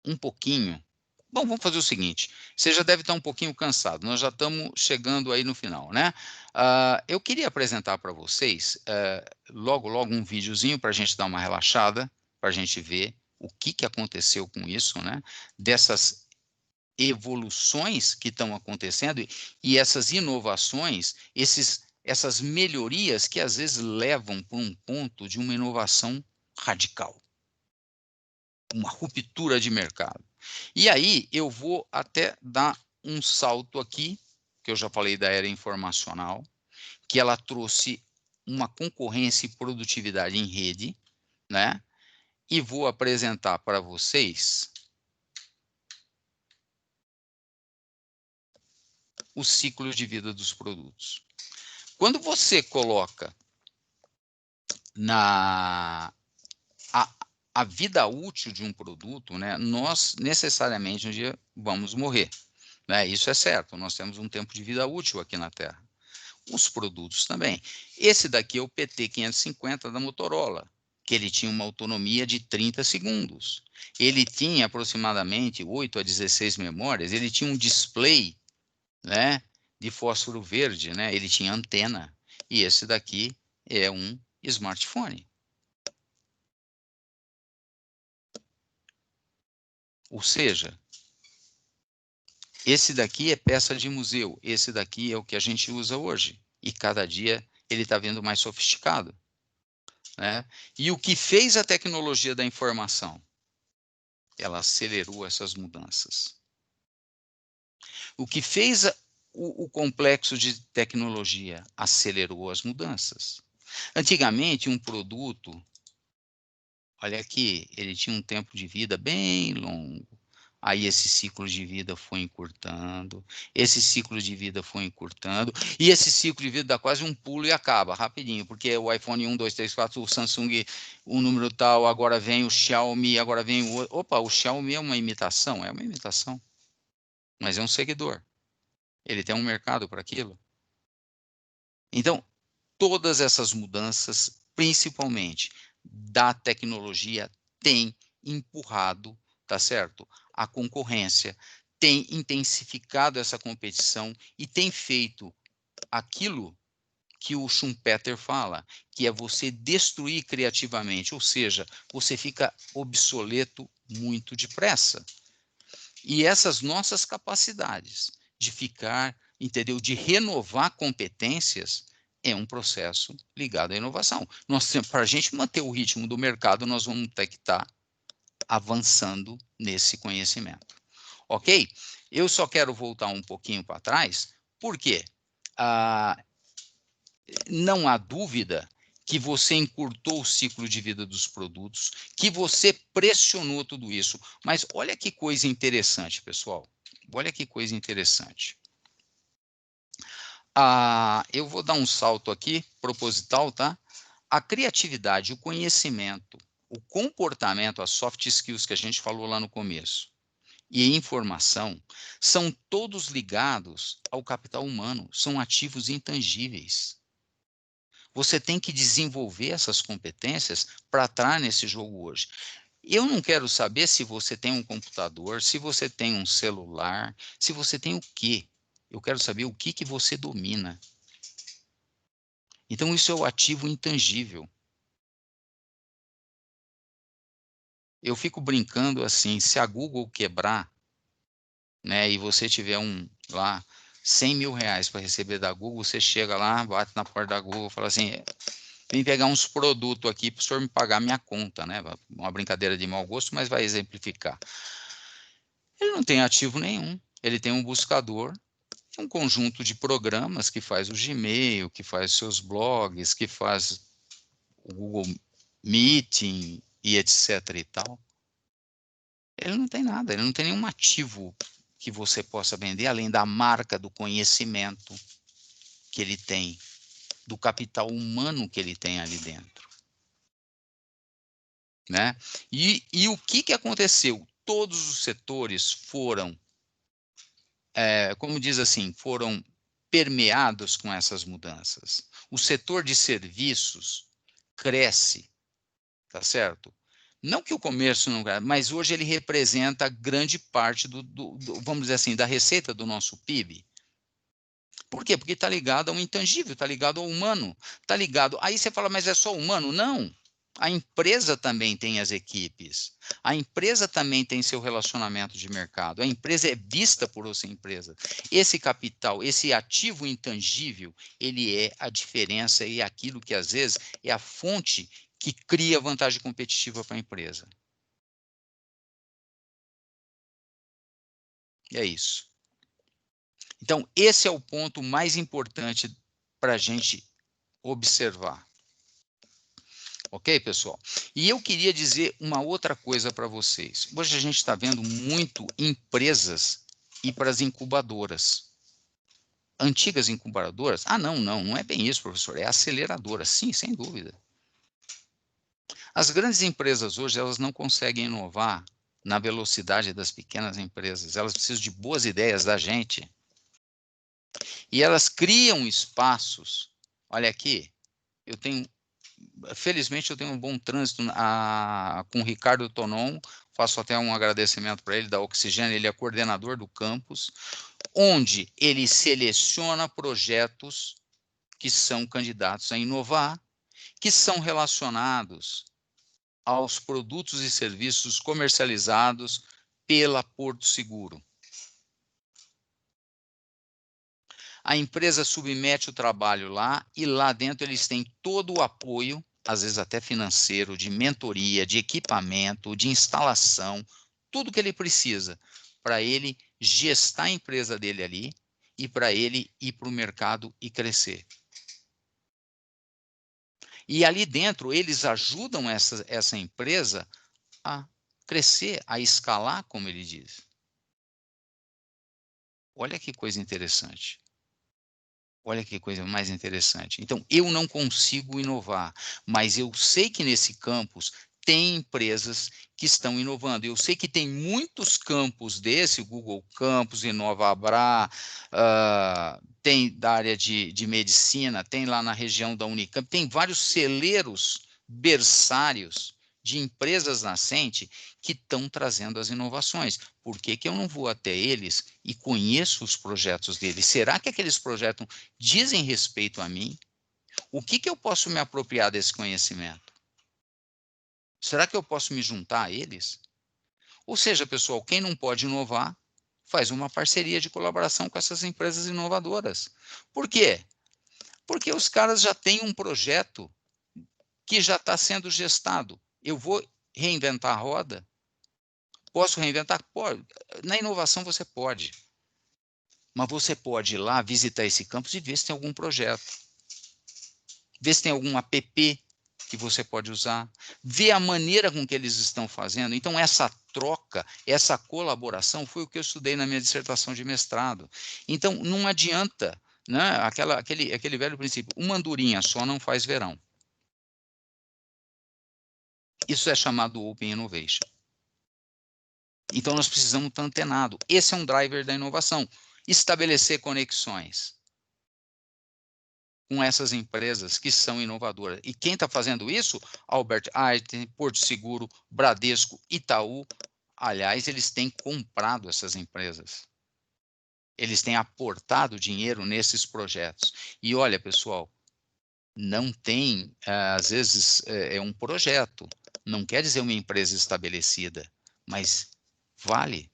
um pouquinho. Bom, vamos fazer o seguinte, você já deve estar um pouquinho cansado, nós já estamos chegando aí no final, né? Eu queria apresentar para vocês, logo, logo um videozinho para a gente dar uma relaxada, para a gente ver o que aconteceu com isso, né? Dessas evoluções que estão acontecendo e essas inovações, essas melhorias que às vezes levam para um ponto de uma inovação radical, uma ruptura de mercado. E aí eu vou até dar um salto aqui, que eu já falei da era informacional, que ela trouxe uma concorrência e produtividade em rede, né? E vou apresentar para vocês o ciclo de vida dos produtos. Quando você coloca a vida útil de um produto, né, nós necessariamente um dia vamos morrer. Né? Isso é certo, nós temos um tempo de vida útil aqui na Terra. Os produtos também. Esse daqui é o PT550 da Motorola. que ele tinha uma autonomia de 30 segundos. Ele tinha aproximadamente 8 a 16 memórias, ele tinha um display, né, de fósforo verde, né, ele tinha antena, e esse daqui é um smartphone. Ou seja, esse daqui é peça de museu, esse daqui é o que a gente usa hoje, e cada dia ele está vindo mais sofisticado, né? E o que fez a tecnologia da informação? Ela acelerou essas mudanças. O que fez o complexo de tecnologia? Acelerou as mudanças. Antigamente, um produto, olha aqui, ele tinha um tempo de vida bem longo. Aí esse ciclo de vida foi encurtando, esse ciclo de vida foi encurtando, e esse ciclo de vida dá quase um pulo e acaba rapidinho, porque o iPhone 1, 2, 3, 4, o Samsung, o número tal, agora vem o Xiaomi, agora vem o outro. Opa, o Xiaomi é uma imitação, mas é um seguidor. Ele tem um mercado para aquilo. Então, todas essas mudanças, principalmente da tecnologia, têm empurrado, tá certo? A concorrência, tem intensificado essa competição e tem feito aquilo que o Schumpeter fala, que é você destruir criativamente, ou seja, você fica obsoleto muito depressa. E essas nossas capacidades de ficar, entendeu, de renovar competências é um processo ligado à inovação. Para a gente manter o ritmo do mercado, nós vamos ter que estar avançando nesse conhecimento. Ok? Eu só quero voltar um pouquinho para trás, porque não há dúvida que você encurtou o ciclo de vida dos produtos, que você pressionou tudo isso. Mas olha que coisa interessante, pessoal. Olha que coisa interessante. Eu vou dar um salto aqui, proposital, tá? A criatividade, o conhecimento, o comportamento, as soft skills que a gente falou lá no começo, e a informação, são todos ligados ao capital humano, são ativos intangíveis. Você tem que desenvolver essas competências para estar nesse jogo hoje. Eu não quero saber se você tem um computador, se você tem um celular, se você tem o quê. Eu quero saber o que você domina. Então, isso é o ativo intangível. Eu fico brincando assim, se a Google quebrar, né, e você tiver lá 100 mil reais para receber da Google, você chega lá, bate na porta da Google e fala assim, vim pegar uns produtos aqui para o senhor me pagar minha conta, né? Uma brincadeira de mau gosto, mas vai exemplificar. Ele não tem ativo nenhum. Ele tem um buscador, um conjunto de programas que faz o Gmail, que faz seus blogs, que faz o Google Meeting e etc e tal. Ele não tem nada, ele não tem nenhum ativo que você possa vender, além da marca do conhecimento que ele tem, do capital humano que ele tem ali dentro. Né? E o que aconteceu? Todos os setores foram, como diz assim, foram permeados com essas mudanças. O setor de serviços cresce, tá certo? Não que o comércio não, mas hoje ele representa grande parte vamos dizer assim, da receita do nosso PIB. Por quê? Porque está ligado ao intangível, está ligado ao humano, está ligado. Aí você fala, mas é só humano? Não. A empresa também tem as equipes. A empresa também tem seu relacionamento de mercado. A empresa é vista por outra empresa. Esse capital, esse ativo intangível, ele é a diferença e aquilo que às vezes é a fonte que cria vantagem competitiva para a empresa. E é isso. Então, esse é o ponto mais importante para a gente observar. Ok, pessoal? E eu queria dizer uma outra coisa para vocês. Hoje a gente está vendo muito empresas ir para as incubadoras. Antigas incubadoras? Não é bem isso, professor. É aceleradora. Sim, sem dúvida. As grandes empresas hoje, elas não conseguem inovar na velocidade das pequenas empresas. Elas precisam de boas ideias da gente. E elas criam espaços. Olha aqui, eu tenho felizmente eu tenho um bom trânsito com o Ricardo Tonon, faço até um agradecimento para ele, da Oxigênio, ele é coordenador do campus, onde ele seleciona projetos que são candidatos a inovar, que são relacionados aos produtos e serviços comercializados pela Porto Seguro. A empresa submete o trabalho lá e lá dentro eles têm todo o apoio, às vezes até financeiro, de mentoria, de equipamento, de instalação, tudo que ele precisa para ele gestar a empresa dele ali e para ele ir para o mercado e crescer. E ali dentro eles ajudam essa empresa a crescer, a escalar, como ele diz. Olha que coisa interessante. Olha que coisa mais interessante. Então, eu não consigo inovar, mas eu sei que nesse campus tem empresas que estão inovando. Eu sei que tem muitos campos desse, o Google Campus, InovaBra, tem da área de medicina, tem lá na região da Unicamp, tem vários celeiros berçários de empresas nascentes que estão trazendo as inovações. Por que que eu não vou até eles e conheço os projetos deles? Será que aqueles projetos dizem respeito a mim? O que que eu posso me apropriar desse conhecimento? Será que eu posso me juntar a eles? Ou seja, pessoal, quem não pode inovar, faz uma parceria de colaboração com essas empresas inovadoras. Por quê? Porque os caras já têm um projeto que já está sendo gestado. Eu vou reinventar a roda? Posso reinventar? Pode. Na inovação você pode. Mas você pode ir lá visitar esse campus e ver se tem algum projeto. Ver se tem algum app que você pode usar. Ver a maneira com que eles estão fazendo. Então, essa troca, essa colaboração foi o que eu estudei na minha dissertação de mestrado. Então, não adianta, né, aquele velho princípio, uma andorinha só não faz verão. Isso é chamado Open Innovation. Então, nós precisamos estar antenados. Esse é um driver da inovação. Estabelecer conexões com essas empresas que são inovadoras. E quem está fazendo isso? Albert Einstein, Porto Seguro, Bradesco, Itaú. Aliás, eles têm comprado essas empresas. Eles têm aportado dinheiro nesses projetos. E olha, pessoal, não tem, às vezes, é um projeto. Não quer dizer uma empresa estabelecida, mas vale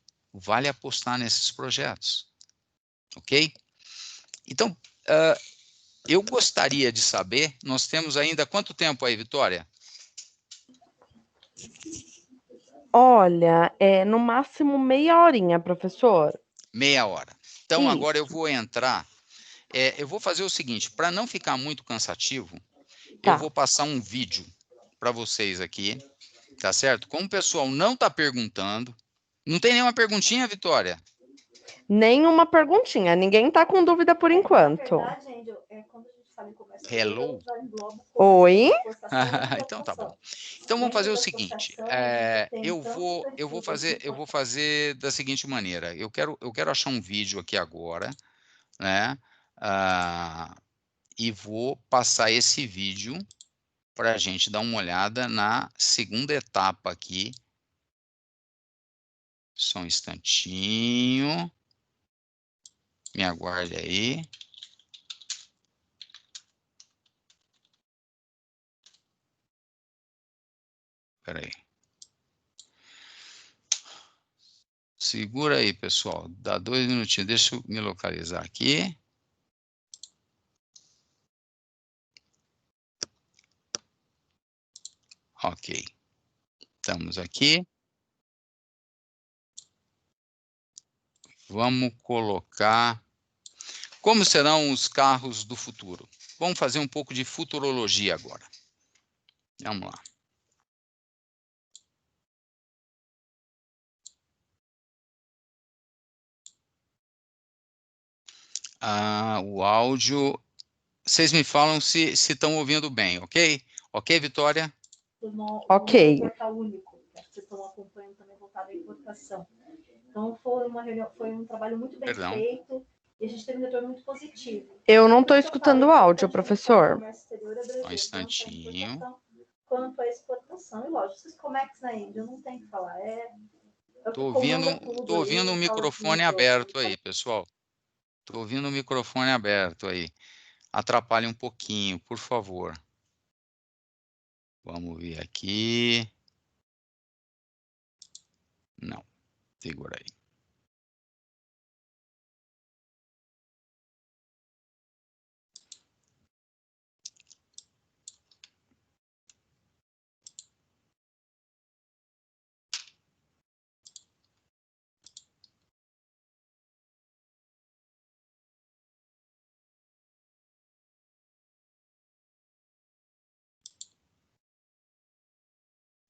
apostar nesses projetos. Ok? Então, eu gostaria de saber, nós temos ainda quanto tempo aí, Vitória? Olha, no máximo meia horinha, professor. Meia hora. Então, agora eu Isso, vou entrar. Eu vou fazer o seguinte, para não ficar muito cansativo, eu tá. vou passar um vídeo para vocês aqui, tá certo? Como o pessoal não está perguntando, não tem nenhuma perguntinha, Vitória? Nenhuma perguntinha, ninguém tá com dúvida por enquanto. Hello? Oi? Então tá bom. Então vamos fazer o seguinte. Eu vou fazer da seguinte maneira. Eu quero achar um vídeo aqui agora, né? E vou passar esse vídeo para a gente dar uma olhada na segunda etapa aqui. Só um instantinho. Me aguarde aí. Espera aí. Segura aí, pessoal. Dá 2 minutinhos. Deixa eu me localizar aqui. Ok. Estamos aqui. Vamos colocar... Como serão os carros do futuro? Vamos fazer um pouco de futurologia agora. Vamos lá. O áudio... Vocês me falam se estão ouvindo bem, ok? Ok, Vitória? Ok. Então foi um trabalho muito bem Perdão. feito. E a gente teve um retorno muito positivo. Eu não estou escutando o áudio, professor. Um instantinho. Quanto à exportação. E lógico, esses Comex na Índia, eu não tenho que falar. Tô ouvindo um microfone aberto aí, pessoal. Tô ouvindo um microfone aberto aí. Atrapalhe um pouquinho, por favor. Vamos ver aqui. Não, segura aí.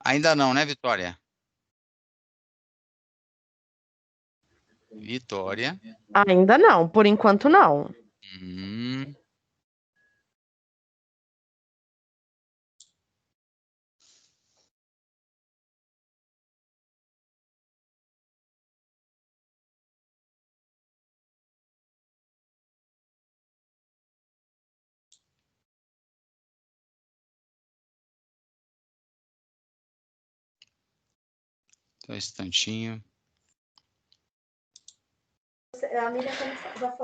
Ainda não, né, Vitória? Vitória. Ainda não, por enquanto não. Só um instantinho.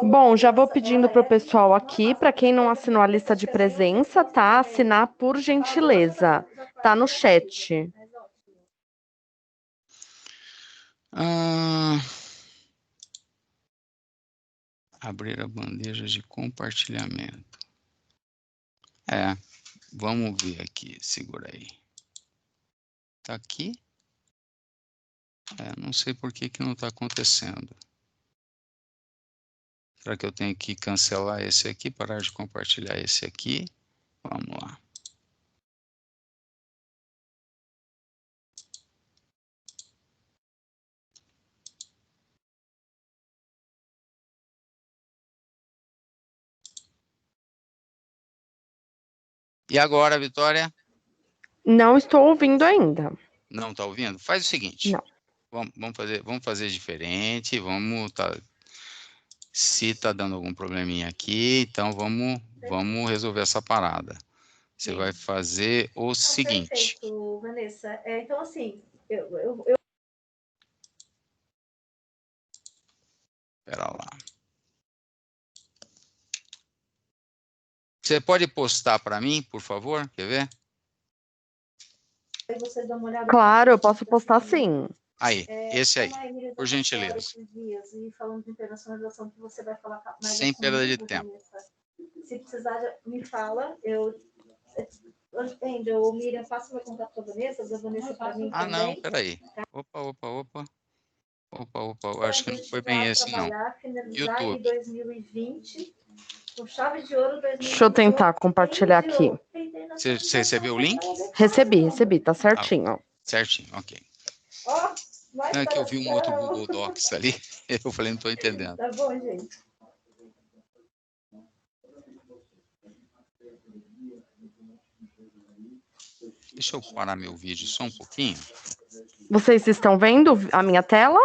Bom, já vou pedindo para o pessoal aqui, para quem não assinou a lista de presença, tá? Assinar por gentileza. Tá no chat. Abrir a bandeja de compartilhamento. Vamos ver aqui, segura aí. Tá aqui? Não sei por que não está acontecendo. Será que eu tenho que cancelar esse aqui, parar de compartilhar esse aqui? Vamos lá. E agora, Vitória? Não estou ouvindo ainda. Não está ouvindo? Faz o seguinte. Não. Vamos fazer diferente. Se está dando algum probleminha aqui, então vamos resolver essa parada. Você vai fazer o seguinte. Perfeito, Vanessa. Então, assim, Espera lá. Você pode postar para mim, por favor? Quer ver? Vocês dão uma olhada. Claro, eu posso postar sim. Aí, esse aí, por gentileza. E falando de internacionalização, que você vai falar mais sem perda de tempo. Vanessa. Se precisar, me fala. Angel, Miriam, passa meu contato para a Vanessa para mim também. Não, peraí. Opa. Acho que não foi bem esse, não. YouTube. 2020, com chave de ouro 2020. Deixa eu tentar compartilhar aqui. Você recebeu o link? Recebi, tá certinho. Certinho, ok. Não é que eu vi um outro Google Docs ali, eu falei, não estou entendendo. Tá bom, gente. Deixa eu parar meu vídeo só um pouquinho. Vocês estão vendo a minha tela?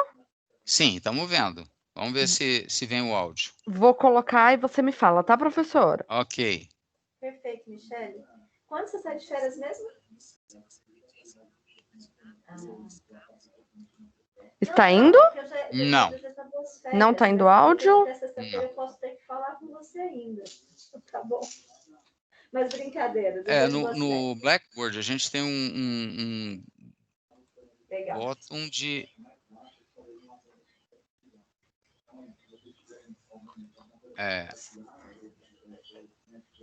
Sim, estamos vendo. Vamos ver se vem o áudio. Vou colocar e você me fala, tá, professor? Ok. Perfeito, Michele. Quando você sai de férias mesmo? Está indo? Não. Não está indo áudio? Sexta-feira eu posso ter que falar com você ainda. Tá bom. Mas brincadeira. No Blackboard a gente tem um botão de...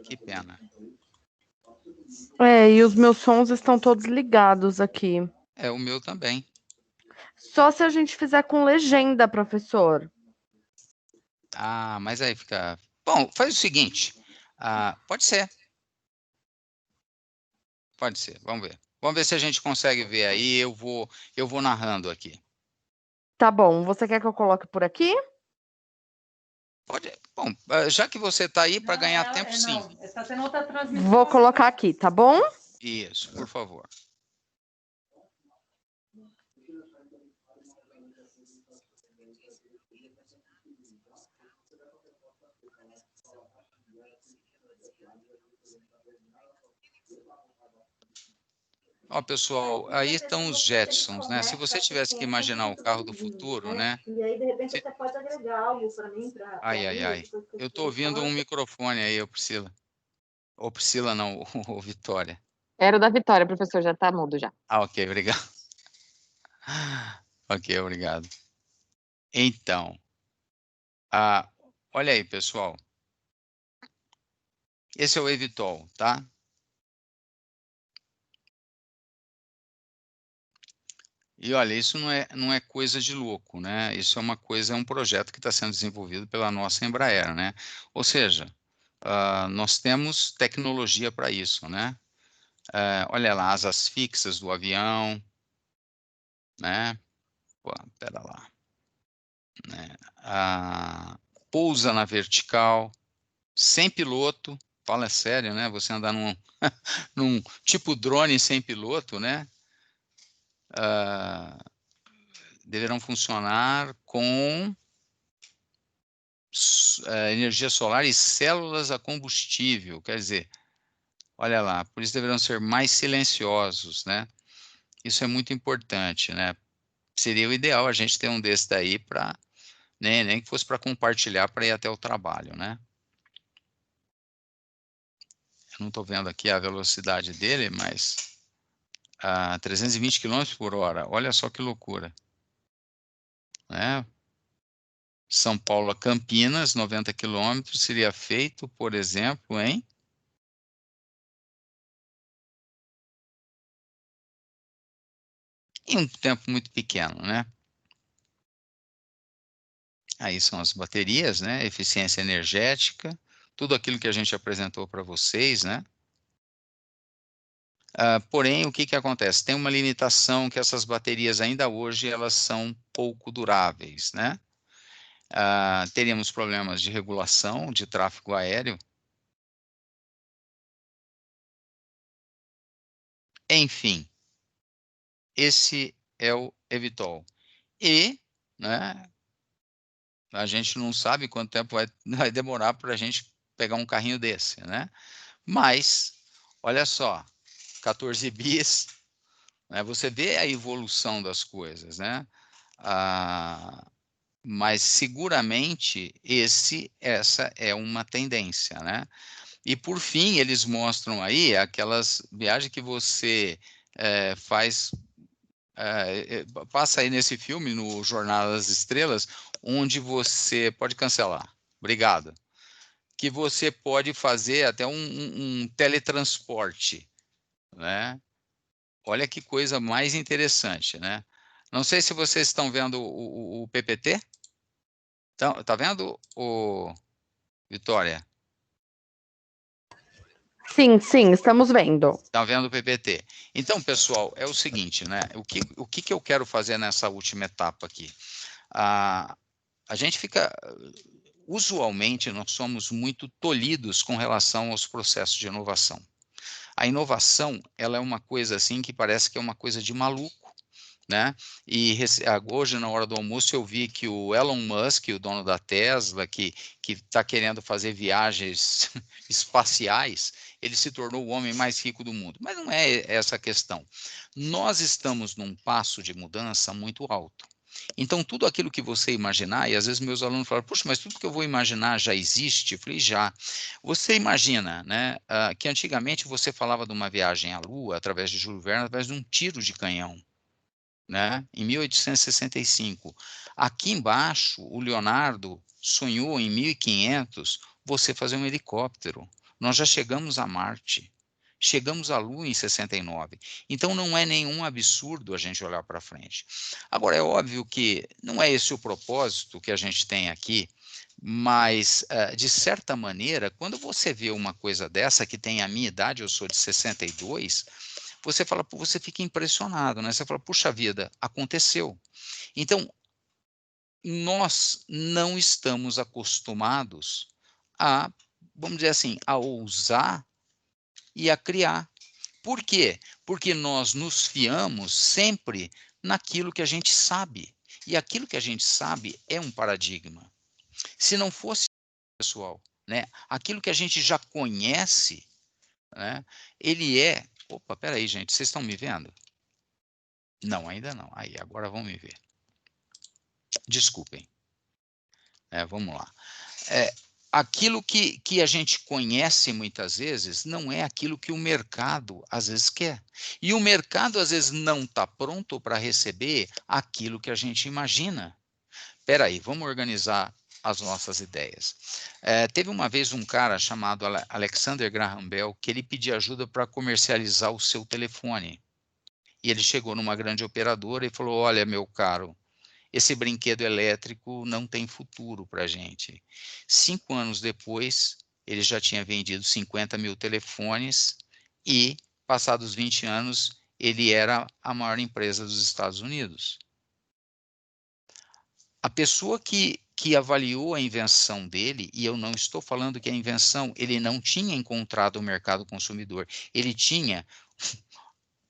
Que pena. E os meus sons estão todos ligados aqui. O meu também. Só se a gente fizer com legenda, professor. Mas aí fica... Bom, faz o seguinte. Pode ser. Pode ser, vamos ver. Vamos ver se a gente consegue ver aí. Eu vou narrando aqui. Tá bom. Você quer que eu coloque por aqui? Pode. Bom, já que você está aí para ganhar tempo, sim. Está tendo outra transmissão. Vou colocar aqui, tá bom? Isso, por favor. Ó, pessoal, aí estão os Jetsons, né? Se você tivesse que imaginar o carro do futuro, né? E aí, de repente, Se... você pode agregar algo para mim, para Ai, ai, ai. isso, coisa que Eu tô ouvindo um microfone aí, ô Priscila. Ou Priscila não, ô Vitória. Era o da Vitória, professor, já tá mudo já. Ah, ok, obrigado. Ok, obrigado. Então, olha aí, pessoal. Esse é o eVTOL, tá? E olha, isso não é coisa de louco, né? Isso é uma coisa, é um projeto que está sendo desenvolvido pela nossa Embraer, né? Ou seja, nós temos tecnologia para isso, né? Olha lá, asas fixas do avião, né? Pô, pera lá. Né? Pousa na vertical, sem piloto, fala sério, né? Você andar num tipo drone sem piloto, né? Deverão funcionar com energia solar e células a combustível, quer dizer, olha lá, por isso deverão ser mais silenciosos, né? Isso é muito importante, né? Seria o ideal a gente ter um desse daí para, né, nem que fosse para compartilhar para ir até o trabalho, né? Eu não estou vendo aqui a velocidade dele, mas 320 km por hora, olha só que loucura, né? São Paulo a Campinas, 90 km, seria feito, por exemplo, em um tempo muito pequeno, né? Aí são as baterias, né? Eficiência energética, tudo aquilo que a gente apresentou para vocês, né? Porém, o que que acontece? Tem uma limitação que essas baterias ainda hoje elas são pouco duráveis, né? Teríamos problemas de regulação de tráfego aéreo. Enfim, esse é o eVTOL. E, né, a gente não sabe quanto tempo vai demorar para a gente pegar um carrinho desse, né? Mas, olha só, 14 bis, né? Você vê a evolução das coisas, né? Mas seguramente essa é uma tendência, né? E por fim, eles mostram aí aquelas viagens que você faz, passa aí nesse filme, no Jornada das Estrelas, onde você pode cancelar. Obrigado. Que você pode fazer até um teletransporte, né? Olha que coisa mais interessante, né? Não sei se vocês estão vendo o PPT. Tá vendo, Vitória? Sim, sim, estamos vendo. Tá vendo o PPT? Então, pessoal, é o seguinte, né? O que eu quero fazer nessa última etapa aqui? A gente fica... Usualmente, nós somos muito tolhidos com relação aos processos de inovação. A inovação, ela é uma coisa assim que parece que é uma coisa de maluco, né? E hoje, na hora do almoço, eu vi que o Elon Musk, o dono da Tesla, que está querendo fazer viagens espaciais, ele se tornou o homem mais rico do mundo. Mas não é essa a questão. Nós estamos num passo de mudança muito alto. Então, tudo aquilo que você imaginar, e às vezes meus alunos falam, puxa, mas tudo que eu vou imaginar já existe? Eu falei, já. Você imagina, né, que antigamente você falava de uma viagem à Lua, através de Júlio Verne, através de um tiro de canhão, né, em 1865. Aqui embaixo, o Leonardo sonhou em 1500 você fazer um helicóptero. Nós já chegamos a Marte. Chegamos à Lua em 69. Então não é nenhum absurdo a gente olhar para frente. Agora, é óbvio que não é esse o propósito que a gente tem aqui, mas, de certa maneira, quando você vê uma coisa dessa, que tem a minha idade, eu sou de 62, você fala, você fica impressionado, né? Você fala, puxa vida, aconteceu. Então, nós não estamos acostumados a, vamos dizer assim, a ousar e a criar. Por quê? Porque nós nos fiamos sempre naquilo que a gente sabe. E aquilo que a gente sabe é um paradigma. Se não fosse, pessoal, né, aquilo que a gente já conhece, né, ele é Opa, peraí, gente, vocês estão me vendo? Não, ainda não. Aí, agora vão me ver. Desculpem. Vamos lá. Aquilo que a gente conhece muitas vezes não é aquilo que o mercado às vezes quer. E o mercado às vezes não está pronto para receber aquilo que a gente imagina. Espera aí, vamos organizar as nossas ideias. Teve uma vez um cara chamado Alexander Graham Bell que ele pedia ajuda para comercializar o seu telefone. E ele chegou numa grande operadora e falou, olha, meu caro, esse brinquedo elétrico não tem futuro para a gente. 5 anos depois, ele já tinha vendido 50 mil telefones e, passados 20 anos, ele era a maior empresa dos Estados Unidos. A pessoa que avaliou a invenção dele, e eu não estou falando que a invenção, ele não tinha encontrado o mercado consumidor, ele tinha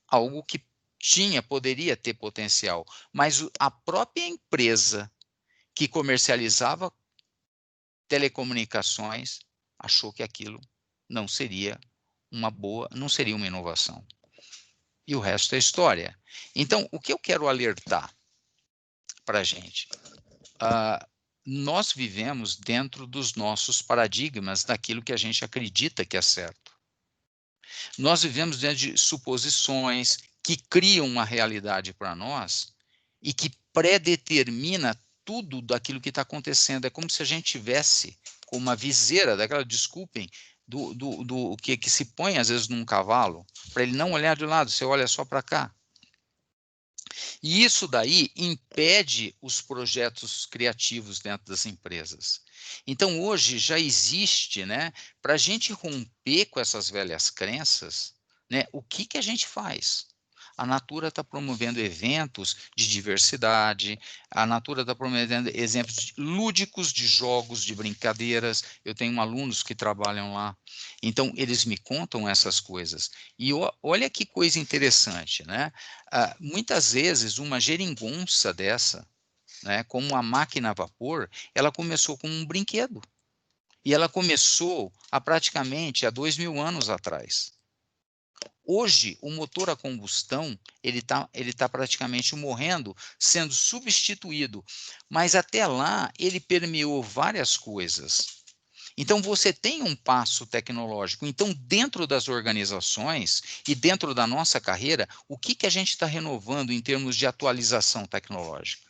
algo que poderia ter potencial, mas a própria empresa que comercializava telecomunicações achou que aquilo não seria não seria uma inovação. E o resto é história. Então, o que eu quero alertar para a gente? Nós vivemos dentro dos nossos paradigmas, daquilo que a gente acredita que é certo. Nós vivemos dentro de suposições que criam uma realidade para nós e que predetermina tudo daquilo que está acontecendo. É como se a gente tivesse com uma viseira, daquela, desculpem, do que se põe às vezes num cavalo, para ele não olhar de lado, você olha só para cá. E isso daí impede os projetos criativos dentro das empresas. Então, hoje já existe, né, para a gente romper com essas velhas crenças, né, o que a gente faz? A Natura está promovendo eventos de diversidade, a Natura está promovendo exemplos lúdicos de jogos, de brincadeiras. Eu tenho alunos que trabalham lá, então eles me contam essas coisas. E olha que coisa interessante, né? Muitas vezes uma geringonça dessa, né, como uma máquina a vapor, ela começou com um brinquedo. E ela começou praticamente há 2.000 anos atrás. Hoje, o motor a combustão ele tá praticamente morrendo, sendo substituído. Mas até lá, ele permeou várias coisas. Então, você tem um passo tecnológico. Então, dentro das organizações e dentro da nossa carreira, o que a gente está renovando em termos de atualização tecnológica?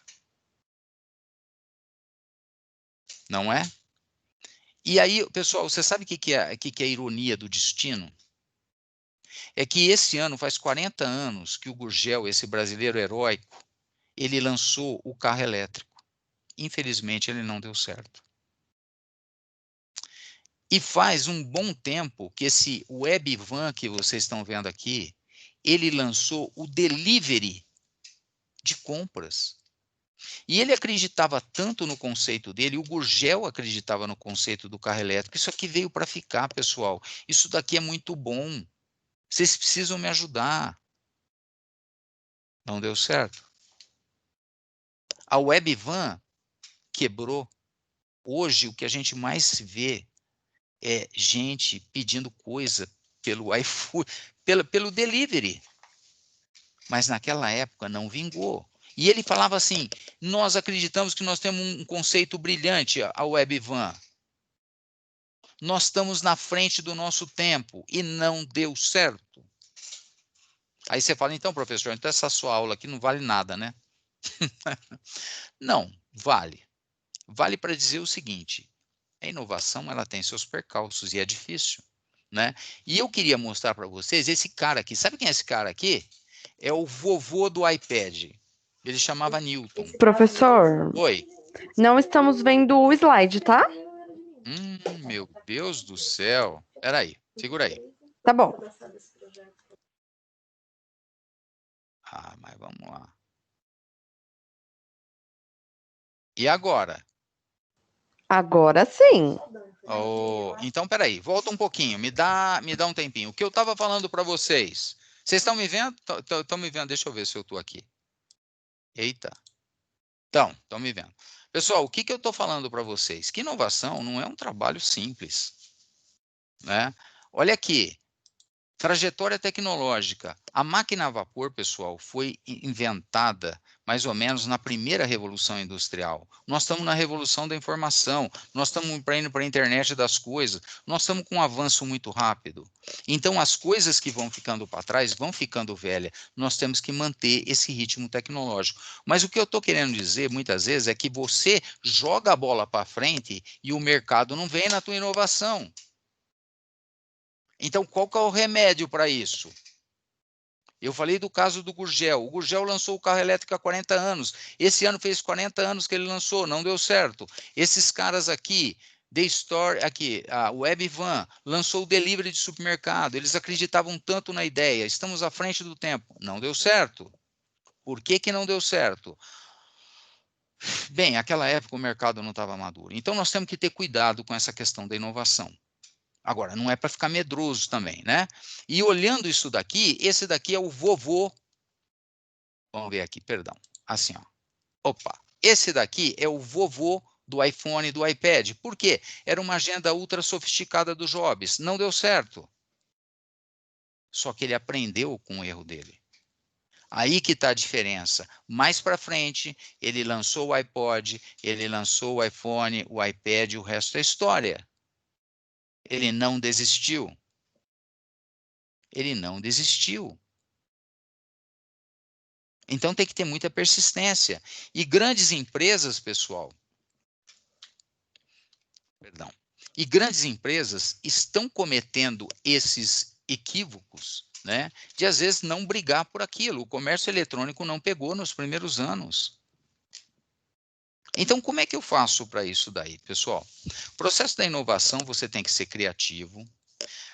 Não é? E aí, pessoal, você sabe o que é a ironia do destino? É que esse ano faz 40 anos que o Gurgel, esse brasileiro heróico, ele lançou o carro elétrico. Infelizmente, ele não deu certo. E faz um bom tempo que esse Webvan que vocês estão vendo aqui, ele lançou o delivery de compras. E ele acreditava tanto no conceito dele, o Gurgel acreditava no conceito do carro elétrico. Isso aqui veio para ficar, pessoal. Isso daqui é muito bom. Vocês precisam me ajudar. Não deu certo. A Webvan quebrou. Hoje, o que a gente mais vê é gente pedindo coisa pelo iFood, pelo delivery. Mas naquela época não vingou. E ele falava assim, nós acreditamos que nós temos um conceito brilhante, a Webvan. Nós estamos na frente do nosso tempo e não deu certo. Aí você fala, então, professor, então essa sua aula aqui não vale nada, né? Não, vale. Vale para dizer o seguinte, a inovação ela tem seus percalços e é difícil, né? E eu queria mostrar para vocês esse cara aqui. Sabe quem é esse cara aqui? É o vovô do iPad. Ele chamava Newton. Professor, Oi. não estamos vendo o slide, tá? Meu Deus do céu. Peraí, segura aí. Tá bom. Mas vamos lá. E agora? Agora sim. Então, peraí, volta um pouquinho, me dá um tempinho. O que eu estava falando para vocês? Vocês estão me vendo? Estão me vendo? Deixa eu ver se eu estou aqui. Eita. Estão me vendo. Pessoal, o que eu estou falando para vocês? Que inovação não é um trabalho simples, né? Olha aqui, Trajetória tecnológica. A máquina a vapor, pessoal, foi inventada mais ou menos na primeira revolução industrial. Nós estamos na revolução da informação, nós estamos indo para a internet das coisas, nós estamos com um avanço muito rápido. Então, as coisas que vão ficando para trás vão ficando velhas. Nós temos que manter esse ritmo tecnológico. Mas o que eu estou querendo dizer, muitas vezes, é que você joga a bola para frente e o mercado não vem na tua inovação. Então, qual que é o remédio para isso? Eu falei do caso do Gurgel. O Gurgel lançou o carro elétrico há 40 anos. Esse ano fez 40 anos que ele lançou, não deu certo. Esses caras aqui, The Store, aqui, a Webvan, lançou o delivery de supermercado. Eles acreditavam tanto na ideia. Estamos à frente do tempo. Não deu certo. Por que que não deu certo? Bem, naquela época o mercado não estava maduro. Então, nós temos que ter cuidado com essa questão da inovação. Agora, não é para ficar medroso também, né? E olhando isso daqui, esse daqui é o vovô. Vamos ver aqui, perdão. Assim, ó. Opa, esse daqui é o vovô do iPhone e do iPad. Por quê? Era uma agenda ultra sofisticada do Jobs. Não deu certo. Só que ele aprendeu com o erro dele. Aí que está a diferença. Mais para frente, ele lançou o iPod, ele lançou o iPhone, o iPad, o resto é história. Ele não desistiu. Ele não desistiu. Então tem que ter muita persistência. E grandes empresas, pessoal, perdão, e grandes empresas estão cometendo esses equívocos, né, de às vezes não brigar por aquilo. O comércio eletrônico não pegou nos primeiros anos. Então, como é que eu faço para isso daí, pessoal? O processo da inovação, você tem que ser criativo.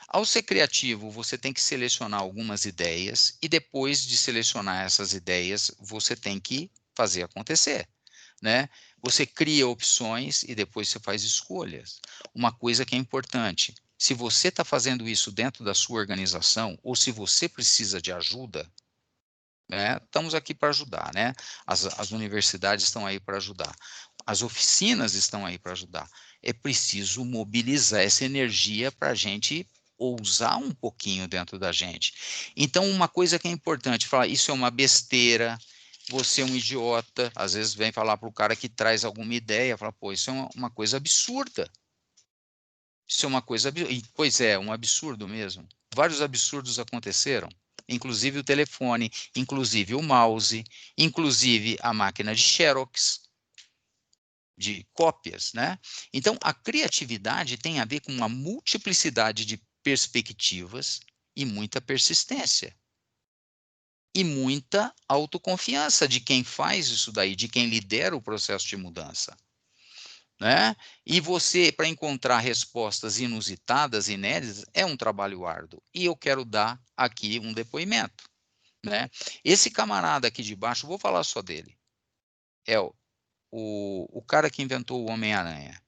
Ao ser criativo, você tem que selecionar algumas ideias e depois de selecionar essas ideias, você tem que fazer acontecer, né? Você cria opções e depois você faz escolhas. Uma coisa que é importante, se você está fazendo isso dentro da sua organização ou se você precisa de ajuda, né? Estamos aqui para ajudar, né? As universidades estão aí para ajudar. As oficinas estão aí para ajudar. É preciso mobilizar essa energia para a gente ousar um pouquinho dentro da gente. Então, uma coisa que é importante, falar, isso é uma besteira, você é um idiota, às vezes vem falar para o cara que traz alguma ideia, fala, pô, isso é uma coisa absurda. Isso é uma coisa absurda. Pois é, um absurdo mesmo. Vários absurdos aconteceram, inclusive o telefone, inclusive o mouse, inclusive a máquina de Xerox, de cópias, né? Então, a criatividade tem a ver com uma multiplicidade de perspectivas e muita persistência. E muita autoconfiança de quem faz isso daí, de quem lidera o processo de mudança. Né? E você, para encontrar respostas inusitadas, inéditas, é um trabalho árduo. E eu quero dar aqui um depoimento. Né? Esse camarada aqui de baixo, vou falar só dele, é o cara que inventou o Homem-Aranha.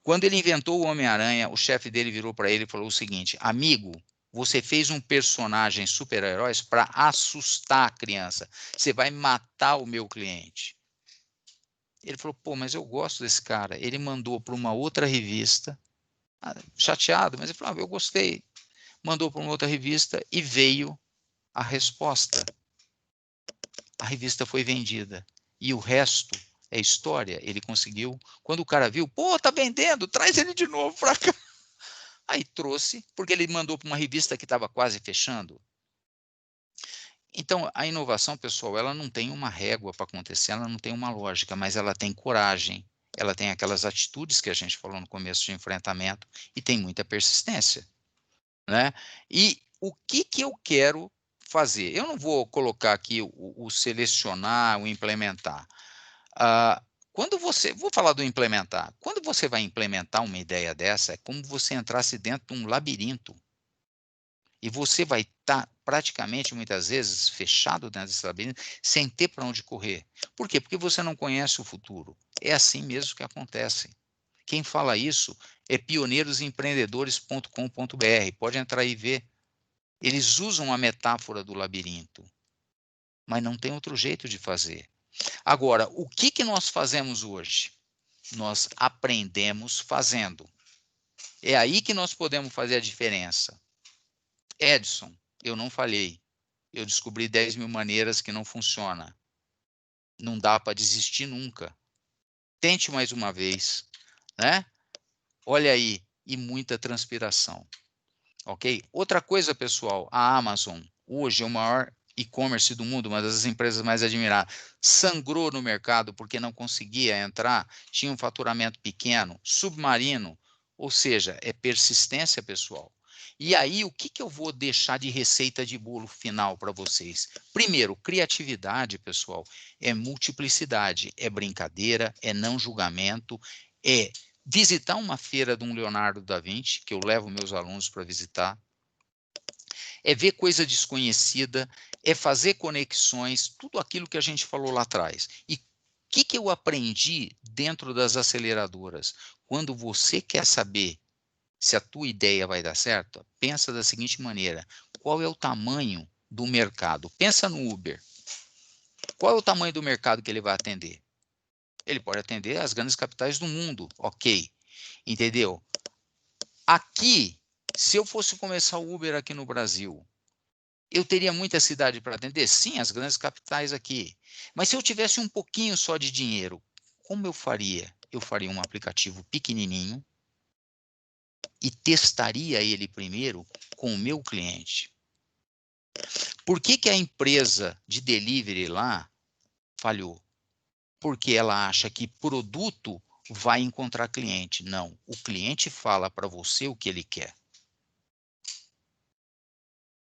Quando ele inventou o Homem-Aranha, o chefe dele virou para ele e falou o seguinte: amigo, você fez um personagem super-herói para assustar a criança. Você vai matar o meu cliente. Ele falou, pô, mas eu gosto desse cara. Ele mandou para uma outra revista, chateado, mas ele falou, eu gostei. Mandou para uma outra revista e veio a resposta. A revista foi vendida. E o resto é história. Ele conseguiu. Quando o cara viu, pô, tá vendendo, traz ele de novo para cá. Aí trouxe, porque ele mandou para uma revista que estava quase fechando. Então, a inovação, pessoal, ela não tem uma régua para acontecer, ela não tem uma lógica, mas ela tem coragem, ela tem aquelas atitudes que a gente falou no começo de enfrentamento e tem muita persistência, né? E o que que eu quero fazer? Eu não vou colocar aqui o selecionar, o implementar. Vou falar do implementar. Quando você vai implementar uma ideia dessa, é como você entrasse dentro de um labirinto. E você vai estar praticamente, muitas vezes, fechado dentro desse labirinto, sem ter para onde correr. Por quê? Porque você não conhece o futuro. É assim mesmo que acontece. Quem fala isso é pioneirosempreendedores.com.br. Pode entrar e ver. Eles usam a metáfora do labirinto, mas não tem outro jeito de fazer. Agora, o que que nós fazemos hoje? Nós aprendemos fazendo. É aí que nós podemos fazer a diferença. Edson, eu não falhei. Eu descobri 10 mil maneiras que não funciona. Não dá para desistir nunca. Tente mais uma vez, né? Olha aí, e muita transpiração. Ok? Outra coisa, pessoal, a Amazon, hoje é o maior e-commerce do mundo, uma das empresas mais admiradas, sangrou no mercado porque não conseguia entrar, tinha um faturamento pequeno, submarino, ou seja, é persistência, pessoal. E aí, o que eu vou deixar de receita de bolo final para vocês? Primeiro, criatividade, pessoal, é multiplicidade, é brincadeira, é não julgamento, é visitar uma feira de um Leonardo da Vinci, que eu levo meus alunos para visitar, é ver coisa desconhecida, é fazer conexões, tudo aquilo que a gente falou lá atrás. E o que eu aprendi dentro das aceleradoras? Quando você quer saber se a tua ideia vai dar certo, pensa da seguinte maneira: qual é o tamanho do mercado? Pensa no Uber. Qual é o tamanho do mercado que ele vai atender? Ele pode atender as grandes capitais do mundo, ok. Entendeu? Aqui, se eu fosse começar o Uber aqui no Brasil, eu teria muita cidade para atender? Sim, as grandes capitais aqui. Mas se eu tivesse um pouquinho só de dinheiro, como eu faria? Eu faria um aplicativo pequenininho e testaria ele primeiro com o meu cliente. Por que a empresa de delivery lá falhou? Porque ela acha que produto vai encontrar cliente. Não, o cliente fala para você o que ele quer.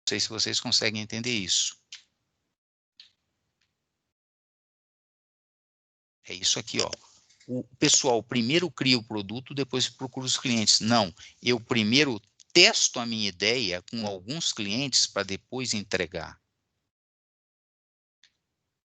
Não sei se vocês conseguem entender isso. É isso aqui, ó. O pessoal primeiro cria o produto, depois procura os clientes. Não, eu primeiro testo a minha ideia com alguns clientes para depois entregar.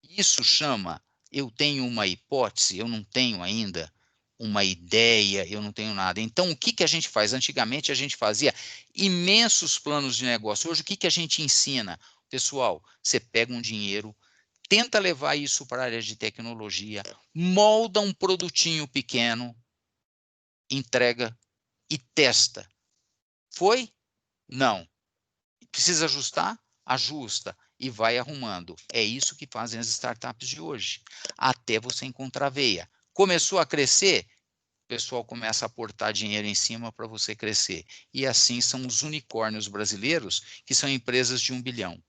Isso chama, eu tenho uma hipótese, eu não tenho ainda uma ideia, eu não tenho nada. Então, o que a gente faz? Antigamente, a gente fazia imensos planos de negócio. Hoje, o que a gente ensina? Pessoal, você pega um dinheiro, tenta levar isso para a área de tecnologia, molda um produtinho pequeno, entrega e testa. Foi? Não. Precisa ajustar? Ajusta e vai arrumando. É isso que fazem as startups de hoje, até você encontrar a veia. Começou a crescer? O pessoal começa a aportar dinheiro em cima para você crescer. E assim são os unicórnios brasileiros, que são empresas de 1 bilhão,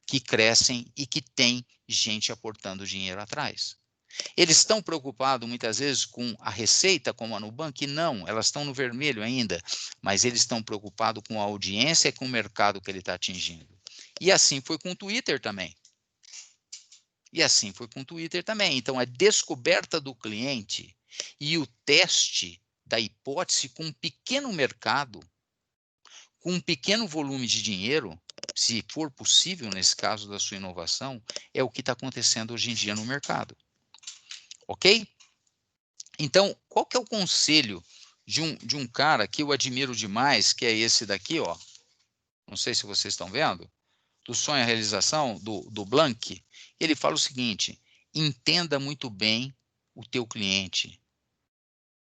que crescem e que têm gente aportando dinheiro atrás. Eles estão preocupados muitas vezes com a receita, como a Nubank? Não, elas estão no vermelho ainda, mas eles estão preocupados com a audiência e com o mercado que ele está atingindo. E assim foi com o Twitter também. Então, a descoberta do cliente e o teste da hipótese com um pequeno mercado, com um pequeno volume de dinheiro, se for possível nesse caso da sua inovação, é o que está acontecendo hoje em dia no mercado. Ok? Então, qual que é o conselho de um cara que eu admiro demais, que é esse daqui, ó? Não sei se vocês estão vendo, do sonho à realização, do Blank. Ele fala o seguinte: entenda muito bem o teu cliente.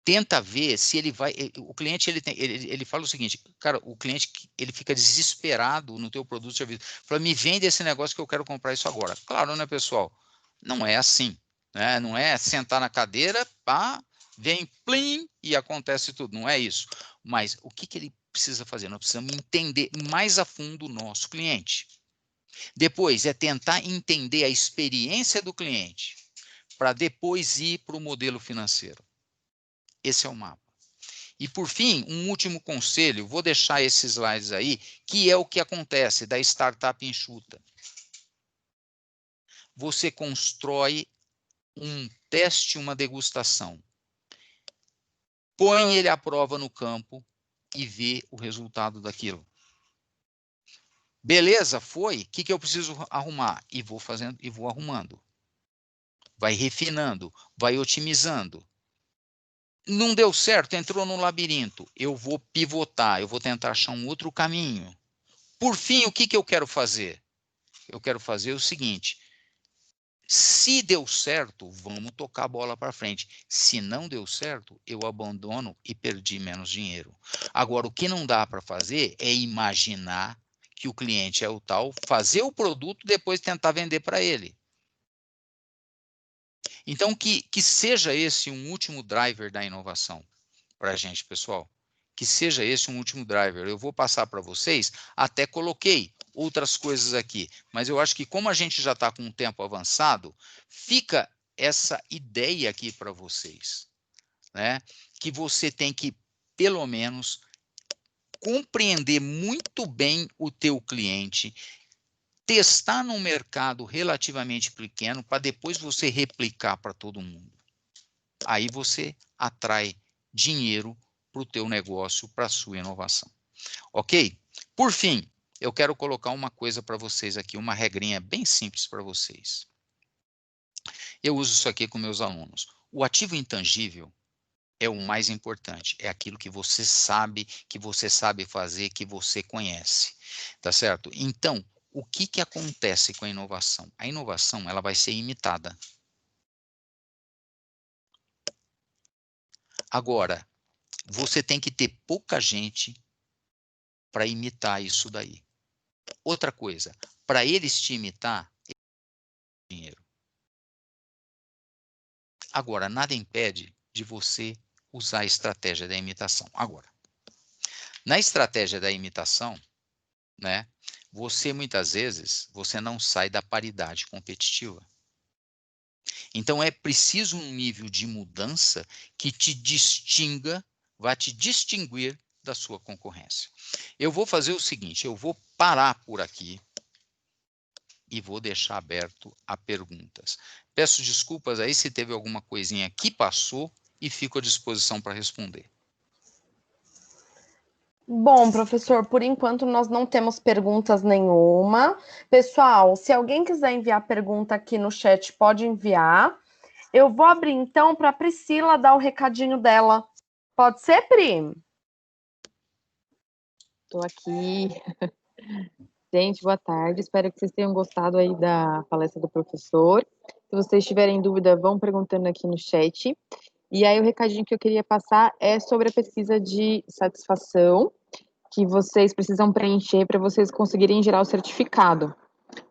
Tenta ver se ele vai. O cliente ele fala o seguinte, cara, o cliente ele fica desesperado no teu produto ou serviço. Fala, me vende esse negócio que eu quero comprar isso agora. Claro, né, pessoal? Não é assim. Né? Não é sentar na cadeira, pá, vem plim e acontece tudo. Não é isso. Mas o que ele precisa fazer? Nós precisamos entender mais a fundo o nosso cliente. Depois é tentar entender a experiência do cliente para depois ir para o modelo financeiro. Esse é o mapa. E, por fim, um último conselho, vou deixar esses slides aí, que é o que acontece da startup enxuta. Você constrói um teste, uma degustação. Põe ele à prova no campo e vê o resultado daquilo. Beleza, foi? O que eu preciso arrumar? E vou fazendo e vou arrumando. Vai refinando, vai otimizando. Não deu certo, entrou no labirinto. Eu vou pivotar, eu vou tentar achar um outro caminho. Por fim, o que eu quero fazer? Eu quero fazer o seguinte: Se deu certo, vamos tocar a bola para frente. Se não deu certo, eu abandono e perdi menos dinheiro. Agora, o que não dá para fazer é imaginar que o cliente é o tal, fazer o produto e depois tentar vender para ele. Então, que seja esse um último driver da inovação para a gente, pessoal. Que seja esse um último driver. Eu vou passar para vocês, até coloquei outras coisas aqui, mas eu acho que como a gente já está com um tempo avançado, fica essa ideia aqui para vocês, né? Que você tem que, pelo menos, compreender muito bem o teu cliente, testar num mercado relativamente pequeno para depois você replicar para todo mundo. Aí você atrai dinheiro para o teu negócio, para a sua inovação. Ok? Por fim, eu quero colocar uma coisa para vocês aqui, uma regrinha bem simples para vocês. Eu uso isso aqui com meus alunos. O ativo intangível é o mais importante, é aquilo que você sabe fazer, que você conhece, tá certo? Então, o que acontece com a inovação? A inovação, ela vai ser imitada. Agora, você tem que ter pouca gente para imitar isso daí. Outra coisa, para eles te imitar, dinheiro. Agora, nada impede de você usar a estratégia da imitação. Agora, na estratégia da imitação, né, você muitas vezes, você não sai da paridade competitiva. Então, é preciso um nível de mudança que te distinga, vai te distinguir da sua concorrência. Eu vou fazer o seguinte, eu vou parar por aqui e vou deixar aberto a perguntas. Peço desculpas aí se teve alguma coisinha que passou e fico à disposição para responder. Bom, professor, por enquanto nós não temos perguntas nenhuma. Pessoal, se alguém quiser enviar pergunta aqui no chat, pode enviar. Eu vou abrir então para a Priscila dar o recadinho dela. Pode ser, Pri? Estou aqui. Gente, boa tarde. Espero que vocês tenham gostado aí da palestra do professor. Se vocês tiverem dúvida, vão perguntando aqui no chat. E aí o recadinho que eu queria passar é sobre a pesquisa de satisfação que vocês precisam preencher para vocês conseguirem gerar o certificado.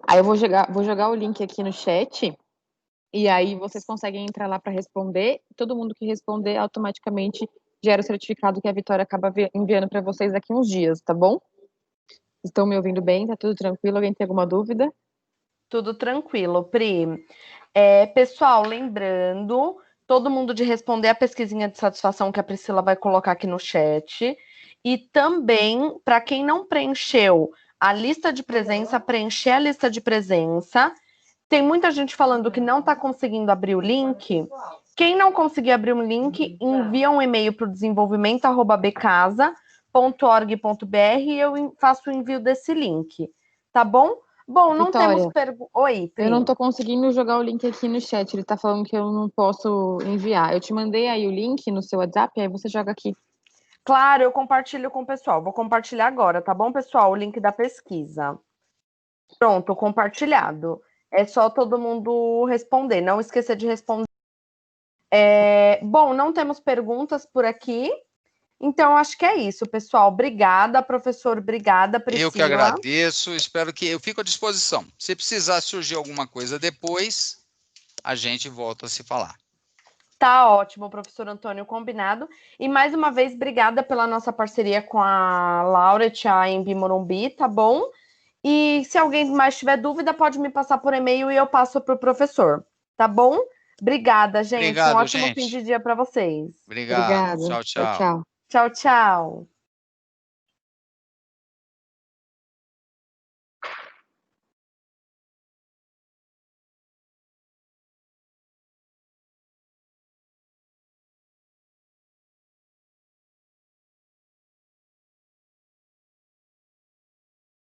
Aí eu vou jogar o link aqui no chat e aí vocês conseguem entrar lá para responder. Todo mundo que responder automaticamente gera o certificado que a Vitória acaba enviando para vocês daqui uns dias, tá bom? Estão me ouvindo bem? Tá tudo tranquilo? Alguém tem alguma dúvida? Tudo tranquilo, Pri. Pessoal, lembrando, todo mundo de responder a pesquisinha de satisfação que a Priscila vai colocar aqui no chat. E também, para quem não preencheu a lista de presença, preencher a lista de presença. Tem muita gente falando que não está conseguindo abrir o link. Quem não conseguir abrir um link, envia um e-mail para o desenvolvimento@bcasa.org.br e eu faço o envio desse link. Tá bom? Bom, não Vitória, temos perguntas. Oi, Pri. Eu não tô conseguindo jogar o link aqui no chat. Ele tá falando que eu não posso enviar. Eu te mandei aí o link no seu WhatsApp, aí você joga aqui. Claro, eu compartilho com o pessoal. Vou compartilhar agora, tá bom, pessoal? O link da pesquisa. Pronto, compartilhado. É só todo mundo responder. Não esquecer de responder. Bom, não temos perguntas por aqui. Então, acho que é isso, pessoal. Obrigada, professor. Obrigada, Priscila. Eu que agradeço. Espero que eu fico à disposição. Se precisar surgir alguma coisa depois, a gente volta a se falar. Tá ótimo, professor Antônio, combinado. E mais uma vez, obrigada pela nossa parceria com a Lauret, a Embi Morumbi, tá bom? E se alguém mais tiver dúvida, pode me passar por e-mail e eu passo para o professor, tá bom? Obrigada, gente. Obrigado, Um ótimo gente. fim de dia para vocês. Obrigado. Obrigada. Tchau, tchau. Tchau, tchau. Tchau, tchau.